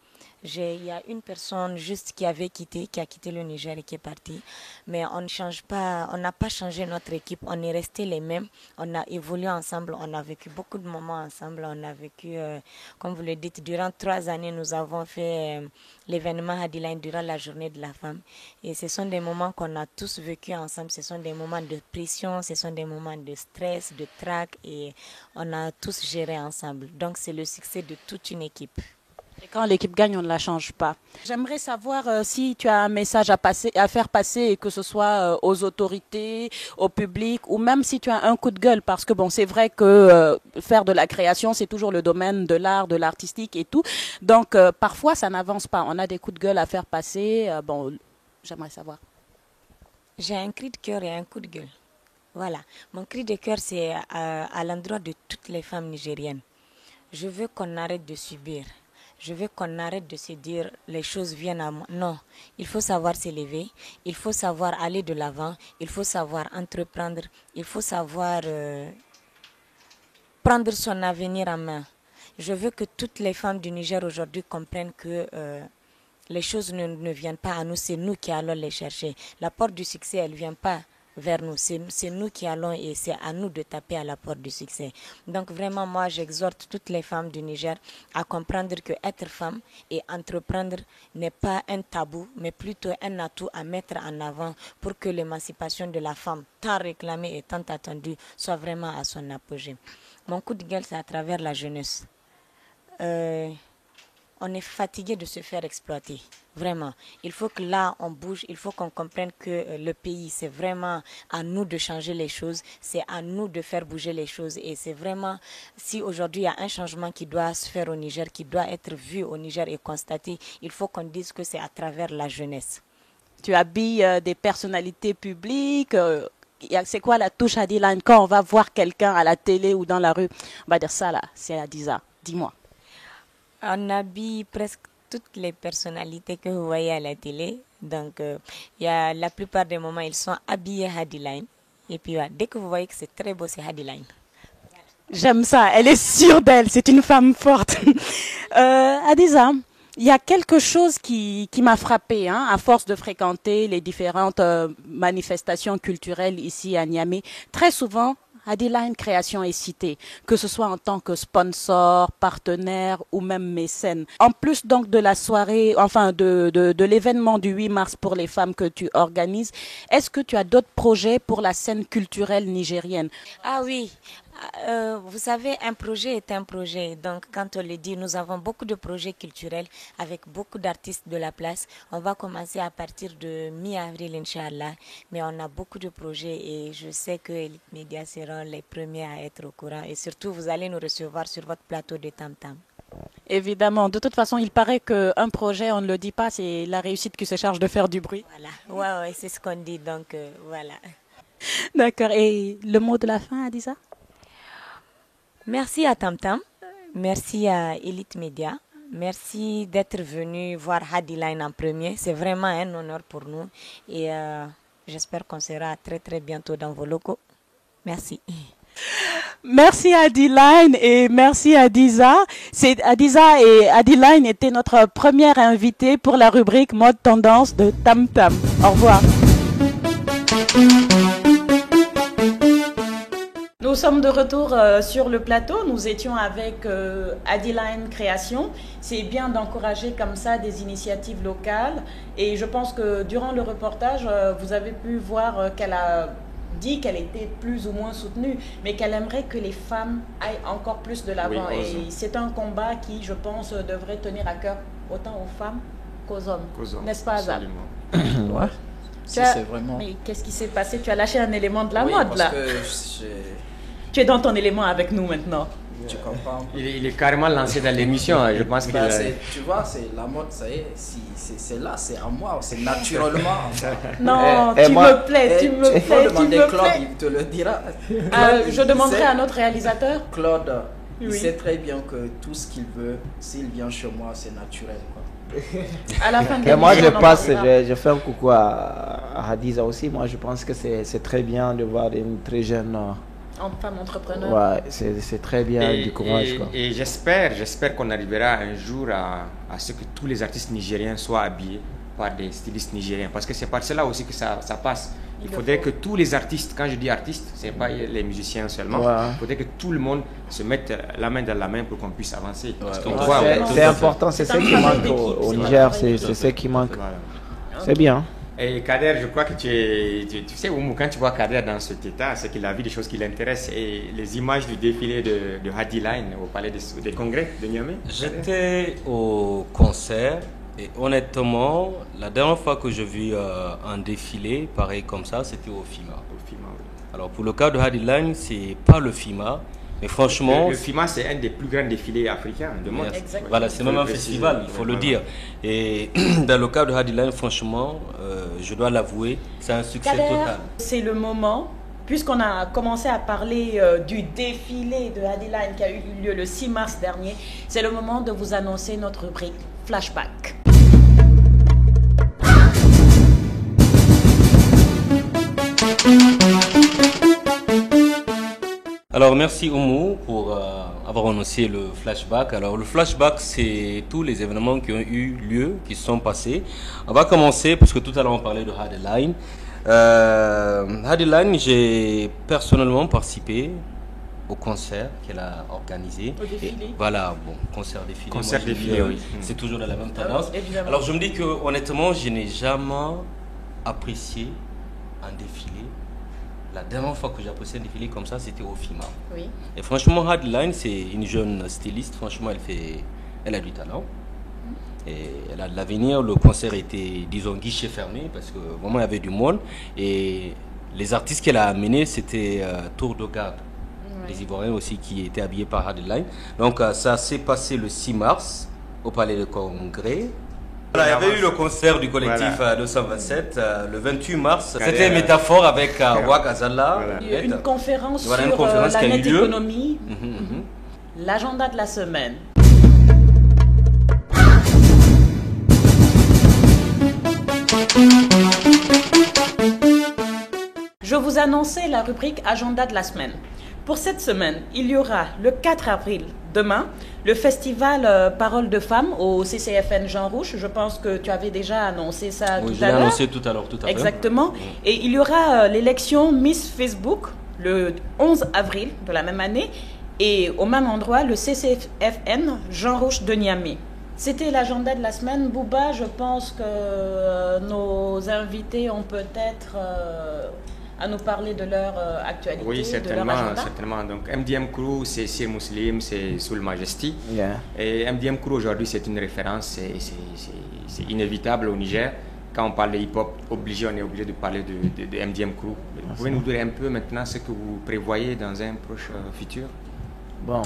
Il y a une personne juste qui a quitté le Niger et qui est partie. Mais on ne change pas, on n'a pas changé notre équipe. On est restés les mêmes. On a évolué ensemble. On a vécu beaucoup de moments ensemble. On a vécu, comme vous le dites, durant 3 années, nous avons fait l'événement Hadiline durant la journée de la femme. Et ce sont des moments qu'on a tous vécu ensemble. Ce sont des moments de pression, ce sont des moments de stress, de trac. Et on a tous géré ensemble. Donc c'est le succès de toute une équipe. Et quand l'équipe gagne, on ne la change pas. J'aimerais savoir si tu as un message à faire passer, que ce soit aux autorités, au public, ou même si tu as un coup de gueule, parce que bon, c'est vrai que faire de la création, c'est toujours le domaine de l'art, de l'artistique et tout. Donc parfois, ça n'avance pas. On a des coups de gueule à faire passer. J'aimerais savoir. J'ai un cri de cœur et un coup de gueule. Voilà. Mon cri de cœur, c'est à l'endroit de toutes les femmes nigériennes. Je veux qu'on arrête de subir. Je veux qu'on arrête de se dire les choses viennent à moi. Non, il faut savoir s'élever, il faut savoir aller de l'avant, il faut savoir entreprendre, il faut savoir prendre son avenir en main. Je veux que toutes les femmes du Niger aujourd'hui comprennent que les choses ne viennent pas à nous, c'est nous qui allons les chercher. La porte du succès, elle ne vient pas vers nous. C'est nous qui allons et c'est à nous de taper à la porte du succès. Donc vraiment, moi, j'exhorte toutes les femmes du Niger à comprendre que être femme et entreprendre n'est pas un tabou, mais plutôt un atout à mettre en avant pour que l'émancipation de la femme, tant réclamée et tant attendue, soit vraiment à son apogée. Mon coup de gueule, c'est à travers la jeunesse. On on est fatigué de se faire exploiter. Vraiment. Il faut que là, on bouge. Il faut qu'on comprenne que le pays, c'est vraiment à nous de changer les choses. C'est à nous de faire bouger les choses. Et c'est vraiment, si aujourd'hui il y a un changement qui doit se faire au Niger, qui doit être vu au Niger et constaté, il faut qu'on dise que c'est à travers la jeunesse. Tu habilles des personnalités publiques. C'est quoi la touche Hadiline quand on va voir quelqu'un à la télé ou dans la rue? On va dire ça là, c'est Hadiza. Dis-moi. On habille presque toutes les personnalités que vous voyez à la télé. Donc, il y a la plupart des moments, ils sont habillés Hadiline. Et puis, dès que vous voyez que c'est très beau, c'est Hadiline. J'aime ça. Elle est sûre d'elle. C'est une femme forte. Hadiza, il y a quelque chose qui m'a frappée, hein, à force de fréquenter les différentes manifestations culturelles ici à Niamey. Très souvent, Hadiline Création est citée, que ce soit en tant que sponsor, partenaire ou même mécène. En plus donc de la soirée, enfin de l'événement du 8 mars pour les femmes que tu organises, est-ce que tu as d'autres projets pour la scène culturelle nigérienne? Ah oui. Vous savez, un projet est un projet. Donc, quand on le dit, nous avons beaucoup de projets culturels avec beaucoup d'artistes de la place. On va commencer à partir de mi-avril, Inch'Allah. Mais on a beaucoup de projets et je sais que Elite Media seront les premiers à être au courant. Et surtout, vous allez nous recevoir sur votre plateau de Tam Tam. Évidemment. De toute façon, il paraît qu'un projet, on ne le dit pas, c'est la réussite qui se charge de faire du bruit. Voilà. Ouais, c'est ce qu'on dit. Donc, voilà. D'accord. Et le mot de la fin, Hadiza? Merci à Tam Tam, merci à Elite Media, merci d'être venu voir Hadiline en premier. C'est vraiment un honneur pour nous et j'espère qu'on sera très très bientôt dans vos locaux. Merci. Merci Hadiline et merci Hadiza. Hadiza et Hadiline étaient notre première invitée pour la rubrique mode tendance de Tam Tam. Au revoir. Nous sommes de retour sur le plateau. Nous étions avec Hadiline Création. C'est bien d'encourager comme ça des initiatives locales. Et je pense que durant le reportage, vous avez pu voir qu'elle a dit qu'elle était plus ou moins soutenue, mais qu'elle aimerait que les femmes aillent encore plus de l'avant. Oui, et c'est un combat qui, je pense, devrait tenir à cœur autant aux femmes qu'aux hommes. N'est-ce pas, Azam? Absolument. Ouais. C'est vraiment... Mais qu'est-ce qui s'est passé? Tu as lâché un élément de la mode, parce là. Que tu es dans ton élément avec nous maintenant. Tu comprends? Il est carrément lancé dans l'émission. Je pense que tu vois, c'est la mode, ça y est, c'est là, c'est à moi, c'est naturellement. Non, tu me plais, tu me plais. Il faut demander Claude, il te le dira. Je demanderai à notre réalisateur. Claude, il sait très bien que tout ce qu'il veut, s'il vient chez moi, c'est naturel, quoi. À la fin de et moi, je fais un coucou à Hadiza aussi. Moi, je pense que c'est très bien de voir une très jeune femme entrepreneur. Ouais, c'est très bien, du courage. Quoi. Et j'espère qu'on arrivera un jour à ce que tous les artistes nigériens soient habillés par des stylistes nigériens. Parce que c'est par cela aussi que ça passe. Il faudrait que tous les artistes, quand je dis artistes, ce n'est pas les musiciens seulement, il faudrait que tout le monde se mette la main dans la main pour qu'on puisse avancer. C'est important, c'est ce qui manque au Niger, c'est ce qui manque. Voilà. C'est bien. Et Kader, je crois que tu sais, Oumou, quand tu vois Kader dans cet état, c'est qu'il a vu des choses qui l'intéressent. Et les images du défilé de Hadiline au palais des congrès de Niamey. J'étais au concert. Et honnêtement, la dernière fois que j'ai vu un défilé pareil comme ça, c'était au FIMA. Oui. Alors pour le cas de Hadiline, c'est pas le FIMA, mais franchement... Le FIMA, c'est un des plus grands défilés africains de mode. Voilà, c'est même un festival, il faut le dire. Et dans le cas de Hadiline, franchement, je dois l'avouer, c'est un succès total. C'est le moment, puisqu'on a commencé à parler du défilé de Hadiline qui a eu lieu le 6 mars dernier, c'est le moment de vous annoncer notre rubrique Flashback. Alors merci Oumou pour avoir annoncé le flashback. Alors le flashback, c'est tous les événements qui ont eu lieu, qui se sont passés. On va commencer parce que tout à l'heure on parlait de Hadiline. Hadiline, j'ai personnellement participé au concert qu'elle a organisé. Au défilé. Voilà, bon, concert défilé. Concert défilé, oui. C'est toujours dans la même tendance. Alors je me dis que honnêtement, je n'ai jamais apprécié un défilé. La dernière fois que j'ai apprécié un défilé comme ça, c'était au FIMA. Oui. Et franchement, Hadiline, c'est une jeune styliste. Franchement, elle a du talent. Et elle a de l'avenir. Le concert était, disons, guichet fermé parce que vraiment il y avait du monde. Et les artistes qu'elle a amenés, c'était Tour de Garde. Les Ivoiriens aussi qui étaient habillés par Adeline. Donc ça s'est passé le 6 mars au Palais de Congrès. Voilà, il y avait eu le concert du collectif 227 le 28 mars. C'était une métaphore avec Wak Azala. Il y a une conférence sur conférence la qui a eu net lieu. économie. L'agenda de la semaine. Je vous annonçais la rubrique agenda de la semaine. Pour cette semaine, il y aura le 4 avril, demain, le festival Parole de Femmes au CCFN Jean Rouge. Je pense que tu avais déjà annoncé ça Oui, tout je à l'ai l'heure. annoncé tout à l'heure. Exactement. Et il y aura l'élection Miss Facebook le 11 avril de la même année et au même endroit le CCFN Jean Rouge de Niamey. C'était l'agenda de la semaine. Bouba, je pense que nos invités ont peut-être à nous parler de leur actualité, Oui, de leur certainement, agenda. certainement. Donc, MDM Crew, c'est Sir Muslim, c'est Soul Majesty. Yeah. Et MDM Crew, aujourd'hui, c'est une référence, c'est inévitable au Niger. Quand on parle de hip-hop, on est obligé de parler de MDM Crew. Vous pouvez nous dire un peu maintenant ce que vous prévoyez dans un proche futur? Bon,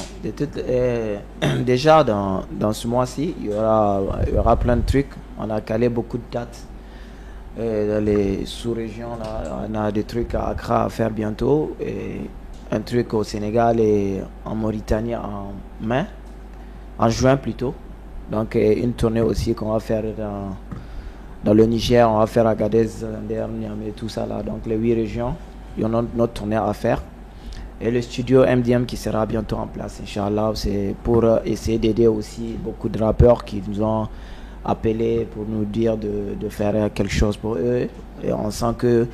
déjà dans ce mois-ci, il y aura plein de trucs. On a calé beaucoup de dates. Dans les sous-régions, là, on a des trucs à Accra à faire bientôt. Et un truc au Sénégal et en Mauritanie en juin plutôt. Donc une tournée aussi qu'on va faire dans le Niger. On va faire Agadez, Niamey, tout ça là. Donc les 8 régions, il y en a notre tournée à faire. Et le studio MDM qui sera bientôt en place, Inch'Allah, c'est pour essayer d'aider aussi beaucoup de rappeurs qui nous ont appelés pour nous dire de faire quelque chose pour eux. Et on sent que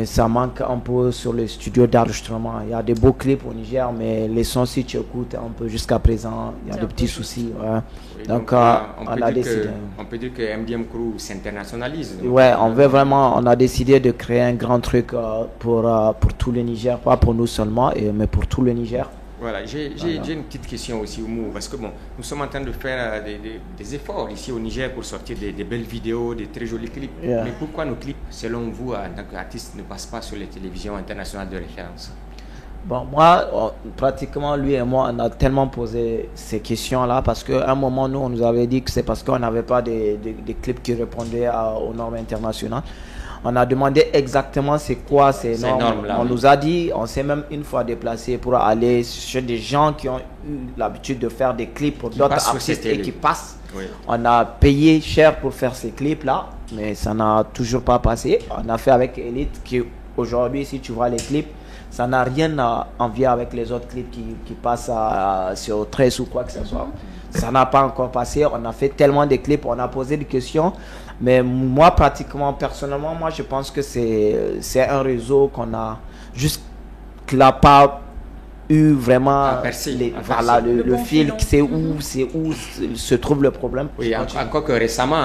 ça manque un peu sur le studio d'enregistrement. Il y a des beaux clips au Niger, mais les sons, si tu écoutes un peu jusqu'à présent, il y a des petits soucis. Ouais. Oui, donc on a décidé. On peut dire que MDM Crew s'internationalise. Ouais, on a décidé de créer un grand truc pour tout le Niger, pas pour nous seulement, mais pour tout le Niger. Voilà, j'ai une petite question aussi, Oumou, parce que bon, nous sommes en train de faire des efforts ici au Niger pour sortir des belles vidéos, des très jolis clips. Yeah. Mais pourquoi nos clips, selon vous, en tant qu'artiste, ne passent pas sur les télévisions internationales de référence? Bon, moi, pratiquement, lui et moi, on a tellement posé ces questions-là parce qu'à un moment, nous, on nous avait dit que c'est parce qu'on n'avait pas des clips qui répondaient aux normes internationales. On a demandé exactement c'est quoi ces normes. On nous a dit, on s'est même une fois déplacé pour aller chez des gens qui ont eu l'habitude de faire des clips pour d'autres artistes et qui passent. Oui. On a payé cher pour faire ces clips-là, mais ça n'a toujours pas passé. On a fait avec Elite qui, aujourd'hui, si tu vois les clips, ça n'a rien à envier avec les autres clips qui passent sur 13 ou quoi que ce soit. Ça n'a pas encore passé. On a fait tellement de clips, on a posé des questions. Mais moi, pratiquement, personnellement, moi, je pense que c'est un réseau qu'on a juste qu'il n'a pas eu vraiment le fil, c'est où se trouve le problème. Oui, encore que récemment,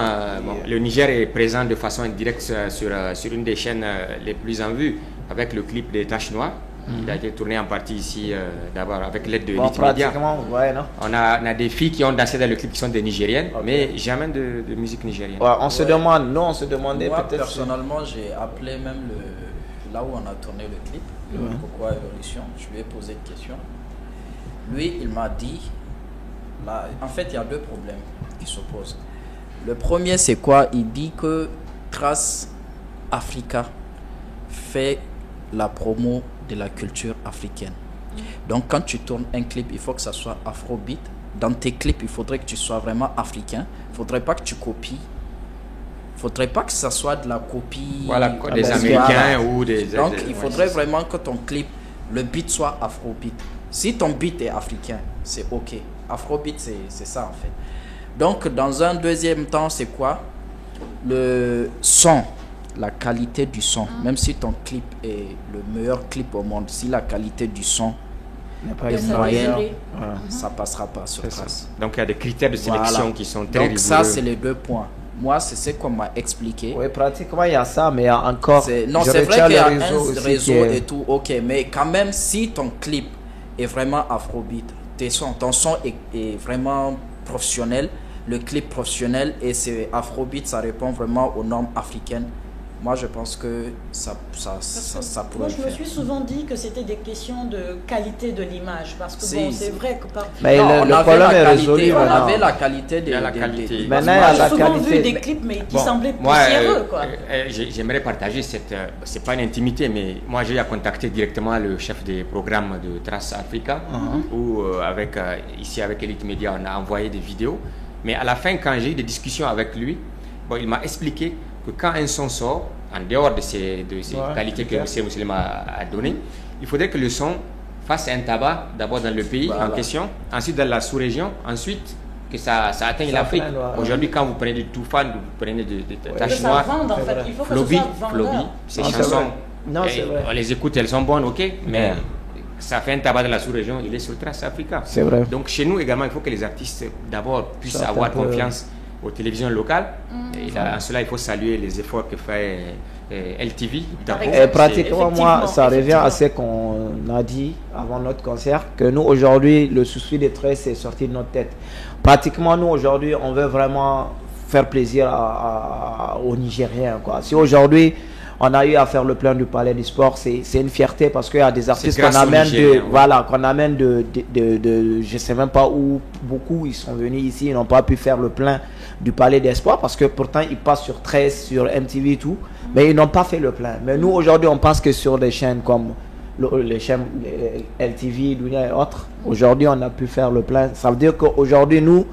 le Niger est présent de façon indirecte sur une des chaînes les plus en vue avec le clip des Taches Noires. Il a été tourné en partie ici, d'abord avec l'aide de Elite Media. Ouais, non? On a des filles qui ont dansé dans le clip qui sont des Nigériennes, mais jamais de musique nigérienne. Ouais, on se demandait moi, peut-être. Personnellement, j'ai appelé même là où on a tourné le clip, Pourquoi Évolution. Je lui ai posé une question. Lui, il m'a dit, en fait, il y a deux problèmes qui s'opposent. Le premier, c'est quoi? Il dit que Trace Africa fait la promo de la culture africaine. Donc quand tu tournes un clip, il faut que ça soit afrobeat. Dans tes clips, il faudrait que tu sois vraiment africain. Il ne faudrait pas que tu copies. Il ne faudrait pas que ça soit de la copie. Voilà, des Américains ou des... Donc il faudrait vraiment que ton clip, le beat soit afrobeat. Si ton beat est africain, c'est ok. Afrobeat, c'est ça en fait. Donc dans un deuxième temps, c'est quoi? Le son. La qualité du son, même si ton clip est le meilleur clip au monde, si la qualité du son n'est pas moyenne, ça passera pas sur Trace. Donc il y a des critères de sélection qui sont très rigoureux. Donc ça, c'est les deux points. Moi, c'est ce qu'on m'a expliqué. Oui, pratiquement il y a ça, mais encore. Non, c'est vrai qu'il y a un réseau et tout, ok, mais quand même, si ton clip est vraiment afrobeat, ton son est vraiment professionnel, le clip professionnel et c'est Afrobeat, ça répond vraiment aux normes africaines. Moi, je pense que ça pourrait moi, le je me faire. suis souvent dit que c'était des questions de qualité de l'image. Parce que bon, c'est vrai que par... Mais Non, le problème est résolu on maintenant. avait la qualité des... Maintenant, il y a la J'ai souvent qualité. vu des clips mais qui Bon, semblaient moi, poussiéreux, quoi. J'aimerais partager cette... c'est pas une intimité, mais moi j'ai contacté directement le chef des programmes de Trace Africa, où ici avec Elite Media, on a envoyé des vidéos. Mais à la fin, quand j'ai eu des discussions avec lui, bon, il m'a expliqué que quand un son sort, en dehors de ces qualités que M. Mousselem a données, il faudrait que le son fasse un tabac d'abord dans le pays en question, ensuite dans la sous-région, ensuite que ça atteigne l'Afrique. Aujourd'hui, quand vous prenez du Toufan, vous prenez de Tache Noire, Flobi, ces chansons, on les écoute, elles sont bonnes, ok, mais ça fait un tabac dans la sous-région, il est sur Trace Africa. C'est vrai. Donc chez nous également, il faut que les artistes d'abord puissent avoir confiance aux télévisions locales. Et là, en cela, il faut saluer les efforts que fait LTV. Et pratiquement, moi, ça revient à ce qu'on a dit avant notre concert, que nous, aujourd'hui, le souci des traits, c'est sorti de notre tête. Pratiquement, nous, aujourd'hui, on veut vraiment faire plaisir aux Nigériens, quoi. Si aujourd'hui, on a eu à faire le plein du Palais du Sport, c'est une fierté parce qu'il y a des artistes qu'on amène je sais même pas où, beaucoup ils sont venus ici, ils n'ont pas pu faire le plein du Palais des Sports parce que pourtant ils passent sur 13, sur MTV et tout, mais ils n'ont pas fait le plein. Mais nous aujourd'hui on pense que sur des chaînes comme les chaînes LTV, Dunia et autres, aujourd'hui on a pu faire le plein. Ça veut dire qu'aujourd'hui nous,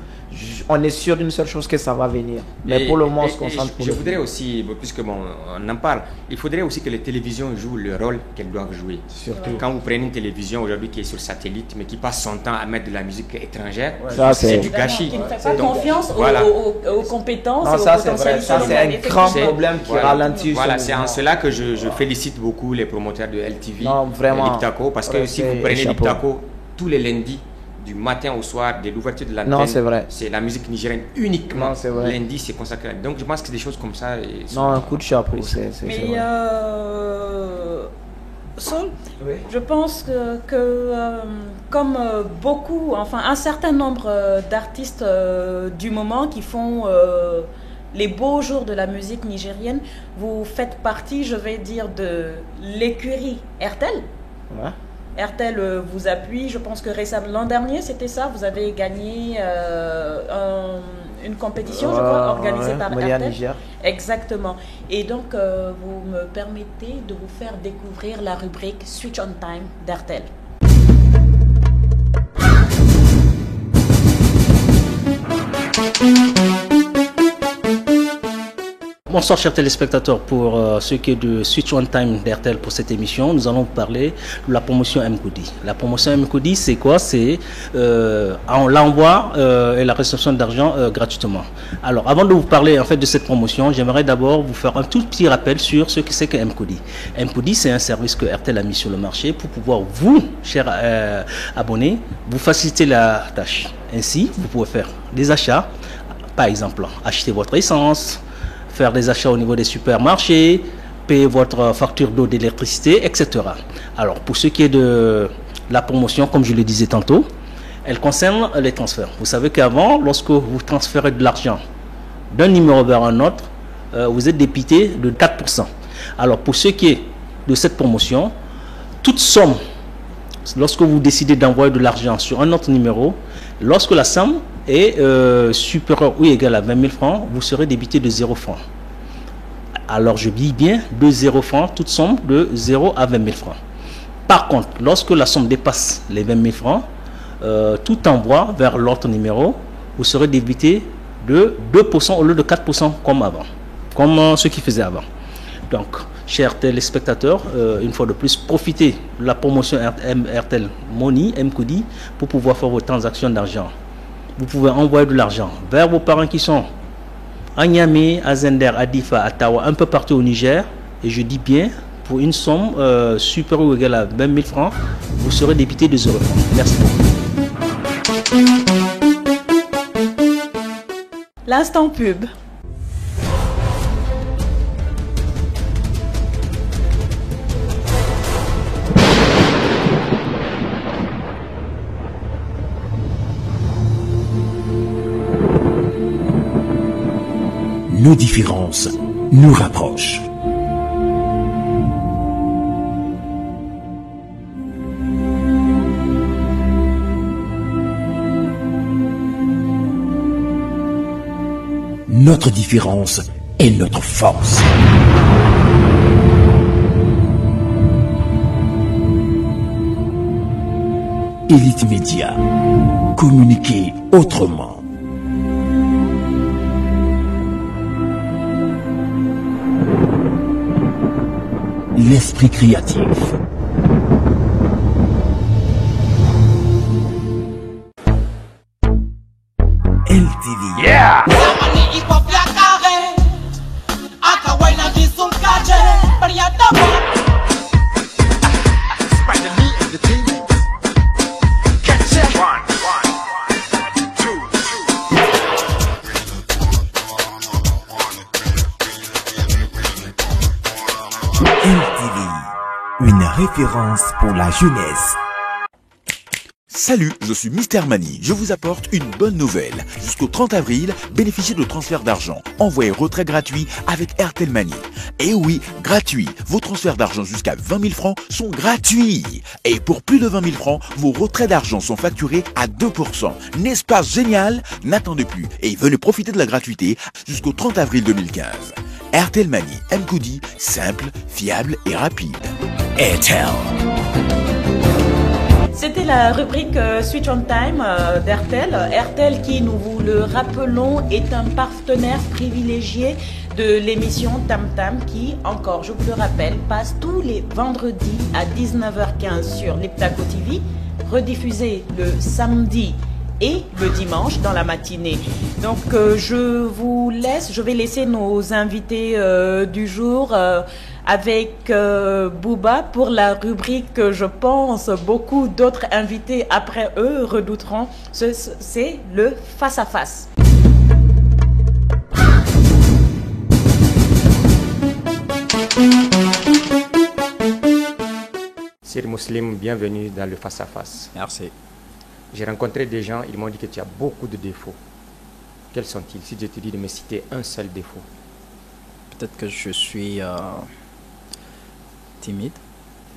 on est sûr d'une seule chose, que ça va venir. Mais pour le moment, on se concentre pour je voudrais aussi, puisque bon, on en parle, il faudrait aussi que les télévisions jouent le rôle qu'elles doivent jouer. Surtout. Quand vous prenez une télévision aujourd'hui qui est sur satellite, mais qui passe son temps à mettre de la musique étrangère, c'est du gâchis. Qui ne fait pas confiance aux compétences et ça, aux potentialités. Ça, c'est un grand problème qui ralentit. Voilà, c'est en cela que je félicite beaucoup les promoteurs de LTV, Liptako, parce que si vous prenez Liptako, tous les lundis, du matin au soir, de l'ouverture de l'antenne, c'est la musique nigérienne uniquement. Lundi, c'est consacré. Donc je pense que des choses comme ça. Un coup de chapeau. Mais Saul, je pense que comme beaucoup, enfin un certain nombre d'artistes du moment qui font les beaux jours de la musique nigérienne, vous faites partie, je vais dire, de l'écurie RTL. RTL vous appuie, je pense que récemment, l'an dernier, c'était ça, vous avez gagné une compétition, je crois, organisée par RTL. Niger. Exactement. Et donc, vous me permettez de vous faire découvrir la rubrique Switch on Time d'RTL. Bonsoir chers téléspectateurs, pour ce qui est de Switch on Time d'RTL pour cette émission, nous allons parler de la promotion M-Koudi. La promotion M-Koudi, c'est quoi? C'est l'envoi et la réception d'argent gratuitement. Alors avant de vous parler en fait de cette promotion, j'aimerais d'abord vous faire un tout petit rappel sur ce que c'est que M-Koudi. M-Koudi, c'est un service que RTL a mis sur le marché pour pouvoir vous, chers abonnés, vous faciliter la tâche. Ainsi, vous pouvez faire des achats, par exemple, acheter votre essence, faire des achats au niveau des supermarchés, payer votre facture d'eau, d'électricité, etc. Alors, pour ce qui est de la promotion, comme je le disais tantôt, elle concerne les transferts. Vous savez qu'avant, lorsque vous transférez de l'argent d'un numéro vers un autre, vous êtes débité de 4%. Alors, pour ce qui est de cette promotion, toute somme, lorsque vous décidez d'envoyer de l'argent sur un autre numéro, lorsque la somme est supérieure ou égale à 20 000 francs, vous serez débité de 0 francs. Alors je dis bien de 0 francs, toute somme de 0 à 20 000 francs. Par contre, lorsque la somme dépasse les 20 000 francs, tout envoi vers l'autre numéro, vous serez débité de 2% au lieu de 4% comme avant, comme ce qui faisait avant. Donc, chers téléspectateurs, une fois de plus, profitez de la promotion RTL Money, M-Koudi, pour pouvoir faire vos transactions d'argent. Vous pouvez envoyer de l'argent vers vos parents qui sont à Niamey, à Zender, à Difa, à Tawa, un peu partout au Niger. Et je dis bien, pour une somme supérieure ou égale à 20 000 francs, vous serez débité de 0 francs. Merci beaucoup. L'instant pub. nos différences nous rapprochent. Notre différence est notre force. Elite Média. Communiquer autrement. L'esprit créatif. LTV. Yeah! LTV, une référence pour la jeunesse. Salut, je suis Mister Mani. Je vous apporte une bonne nouvelle. Jusqu'au 30 avril, bénéficiez de transferts d'argent. Envoyez retrait gratuit avec Airtel Money. Et oui, gratuit. Vos transferts d'argent jusqu'à 20 000 francs sont gratuits. Et pour plus de 20 000 francs, vos retraits d'argent sont facturés à 2%. N'est-ce pas génial? N'attendez plus et venez profiter de la gratuité jusqu'au 30 avril 2015. Airtel Money, M-Koudi, simple, fiable et rapide. Airtel. C'était la rubrique Switch on Time d'Airtel. Airtel qui, nous vous le rappelons, est un partenaire privilégié de l'émission Tam Tam qui, encore, je vous le rappelle, passe tous les vendredis à 19h15 sur l'Iptaco TV, rediffusé le samedi et le dimanche dans la matinée. Donc je vais laisser nos invités du jour avec Bouba pour la rubrique que je pense beaucoup d'autres invités après eux redouteront. C'est le face à face. Sir Muslim, bienvenue dans le face à face. Merci. J'ai rencontré des gens, ils m'ont dit que tu as beaucoup de défauts. Quels sont-ils? Si je te dis de me citer un seul défaut. Peut-être que je suis timide.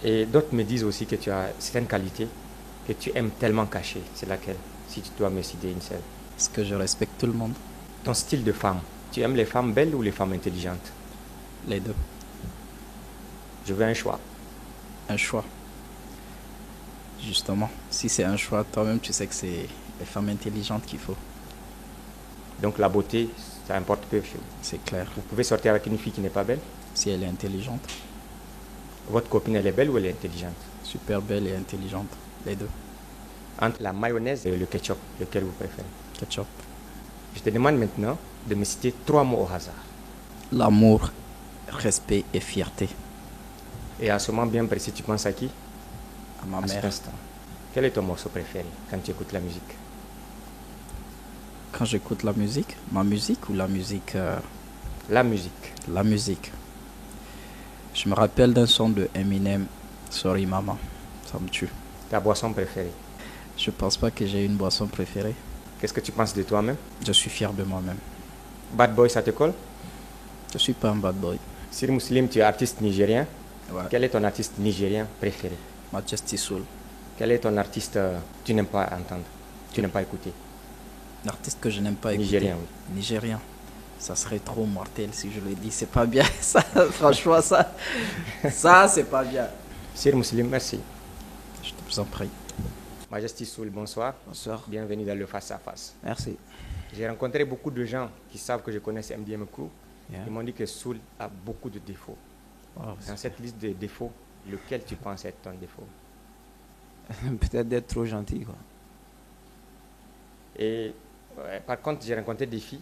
Et d'autres me disent aussi que tu as certaines qualités que tu aimes tellement cacher. C'est laquelle? Si tu dois me citer une seule. Parce que je respecte tout le monde. Ton style de femme, tu aimes les femmes belles ou les femmes intelligentes? Les deux. Je veux un choix. Un choix. Justement, si c'est un choix, toi-même tu sais que c'est les femmes intelligentes qu'il faut. Donc la beauté, ça importe peu chez vous. C'est clair. Vous pouvez sortir avec une fille qui n'est pas belle? Si elle est intelligente. Votre copine, elle est belle ou elle est intelligente? Super belle et intelligente, les deux. Entre la mayonnaise et le ketchup, lequel vous préférez? Ketchup. Je te demande maintenant de me citer 3 mots au hasard. L'amour, respect et fierté. Et en ce moment bien précis, tu penses à qui? À ma à mère. Cet instant. Quel est ton morceau préféré quand tu écoutes la musique? Quand j'écoute la musique, ma musique ou la musique La musique. La musique. Je me rappelle d'un son de Eminem, Sorry Mama, ça me tue. Ta boisson préférée? Je pense pas que j'ai une boisson préférée. Qu'est-ce que tu penses de toi-même? Je suis fier de moi-même. Bad boy, ça te colle? Je suis pas un bad boy. Sir Muslim, tu es artiste nigérien. Ouais. Quel est ton artiste nigérien préféré? Majesty Soul. Quel est ton artiste tu n'aimes pas entendre, tu n'aimes pas écouter? L'artiste que je n'aime pas écouter. Nigérien, oui. Nigérien. Ça serait trop mortel si je le dis. C'est pas bien. Ça, franchement, ça c'est pas bien. Sir Muslim, merci. Je te en prie. Majesty Soul, bonsoir. Bonsoir. Bienvenue dans le face à face. Merci. J'ai rencontré beaucoup de gens qui savent que je connais MDM Crew. Yeah. Ils m'ont dit que Soul a beaucoup de défauts. Wow, dans cette liste de défauts, lequel tu penses être ton défaut? Peut-être d'être trop gentil, quoi. Et par contre, j'ai rencontré des filles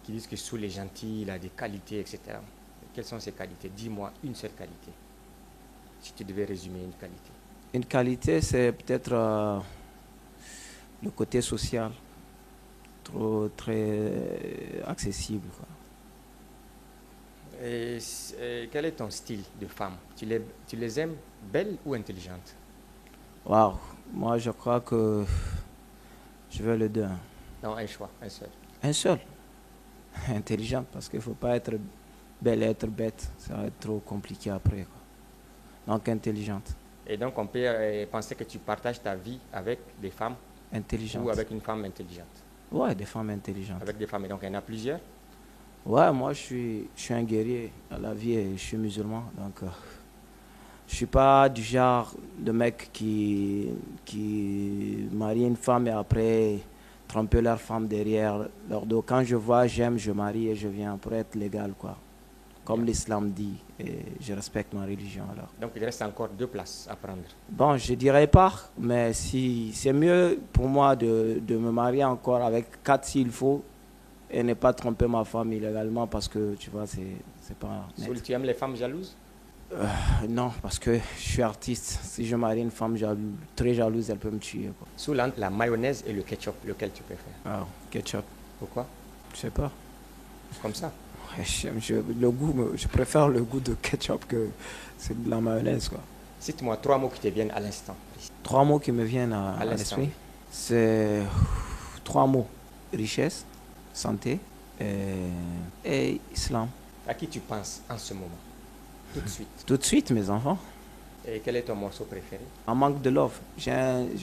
qui disent que Soul est gentil, il a des qualités, etc. Quelles sont ces qualités? Dis-moi une seule qualité, si tu devais résumer une qualité. Une qualité, c'est peut-être le côté social, très accessible, quoi. Et quel est ton style de femme? Tu les aimes belles ou intelligentes? Waouh, moi je crois que je veux le deux. Non, un choix, un seul. Un seul? Intelligente, parce qu'il ne faut pas être belle et être bête. Ça va être trop compliqué après, quoi. Donc intelligente. Et donc on peut penser que tu partages ta vie avec des femmes intelligentes. Ou avec une femme intelligente. Ouais, des femmes intelligentes. Avec des femmes, et donc il y en a plusieurs? Ouais, moi je suis un guerrier à la vie et je suis musulman. Donc je suis pas du genre de mec qui marie une femme et après tromper leur femme derrière leur dos. Quand je vois, j'aime, je marie et je viens pour être légal, quoi. Comme l'islam dit, et je respecte ma religion alors. Donc il reste encore 2 places à prendre. Bon, je dirais pas, mais si c'est mieux pour moi de me marier encore avec 4 s'il faut et ne pas tromper ma femme illégalement parce que tu vois, c'est pas net. Soul, tu aimes les femmes jalouses? Non, parce que je suis artiste. Si je marie une femme très jalouse, elle peut me tuer, quoi. Sous la mayonnaise et le ketchup, lequel tu préfères? Ah, ketchup. Pourquoi? Je sais pas. Comme ça? Ouais, je préfère le goût de ketchup que c'est de la mayonnaise, quoi. Cite-moi 3 mots qui te viennent à l'instant. 3 mots qui me viennent à l'esprit. C'est 3 mots. Richesse, santé et islam. À qui tu penses en ce moment? Tout de suite. Tout de suite, mes enfants. Et quel est ton morceau préféré? En manque de love. J'ai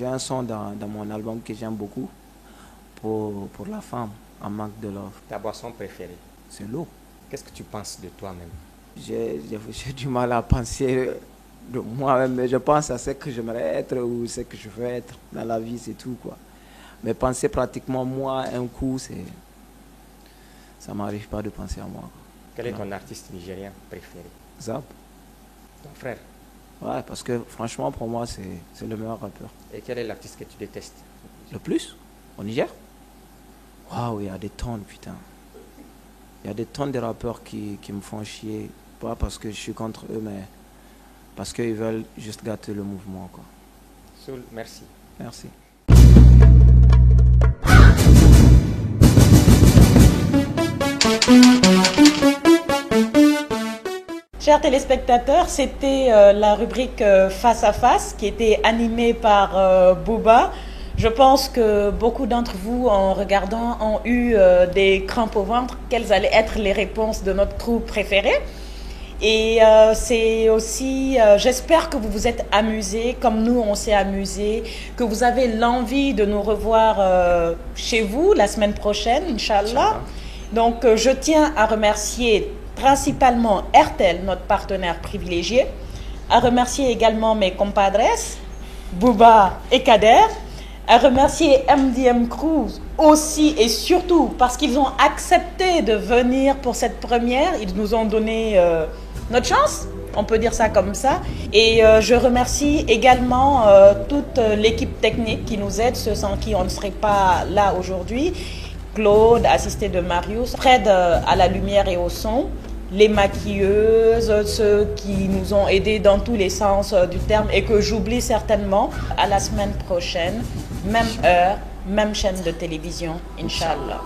un son dans mon album que j'aime beaucoup pour la femme. En manque de love. Ta boisson préférée? C'est l'eau. Qu'est-ce que tu penses de toi-même? J'ai du mal à penser de moi-même, mais je pense à ce que j'aimerais être ou ce que je veux être dans la vie, c'est tout, quoi. Mais penser pratiquement moi un coup, ça m'arrive pas de penser à moi, quoi. Quel est ton artiste nigérien préféré? Zap. Ton frère? Ouais, parce que franchement, pour moi, c'est le meilleur rappeur. Et quel est l'artiste que tu détestes? Le plus? Au Niger? Waouh, il y a des tonnes, putain. Il y a des tonnes de rappeurs qui me font chier. Pas parce que je suis contre eux, mais parce qu'ils veulent juste gâter le mouvement, quoi. Soul, merci. Merci. Chers téléspectateurs, c'était la rubrique Face à Face qui était animée par Booba. Je pense que beaucoup d'entre vous, en regardant, ont eu des crampes au ventre. Quelles allaient être les réponses de notre crew préféré? Et c'est aussi, j'espère que vous vous êtes amusés comme nous on s'est amusés, que vous avez l'envie de nous revoir chez vous la semaine prochaine, Inch'Allah. Donc je tiens à remercier principalement RTL, notre partenaire privilégié, à remercier également mes compadres, Booba et Kader, à remercier MDM Crew aussi et surtout parce qu'ils ont accepté de venir pour cette première. Ils nous ont donné notre chance, on peut dire ça comme ça. Et je remercie également toute l'équipe technique qui nous aide, ceux sans qui on ne serait pas là aujourd'hui. Claude, assisté de Marius, Fred à la lumière et au son, les maquilleuses, ceux qui nous ont aidés dans tous les sens du terme et que j'oublie certainement. À la semaine prochaine, même heure, même chaîne de télévision, Inch'Allah.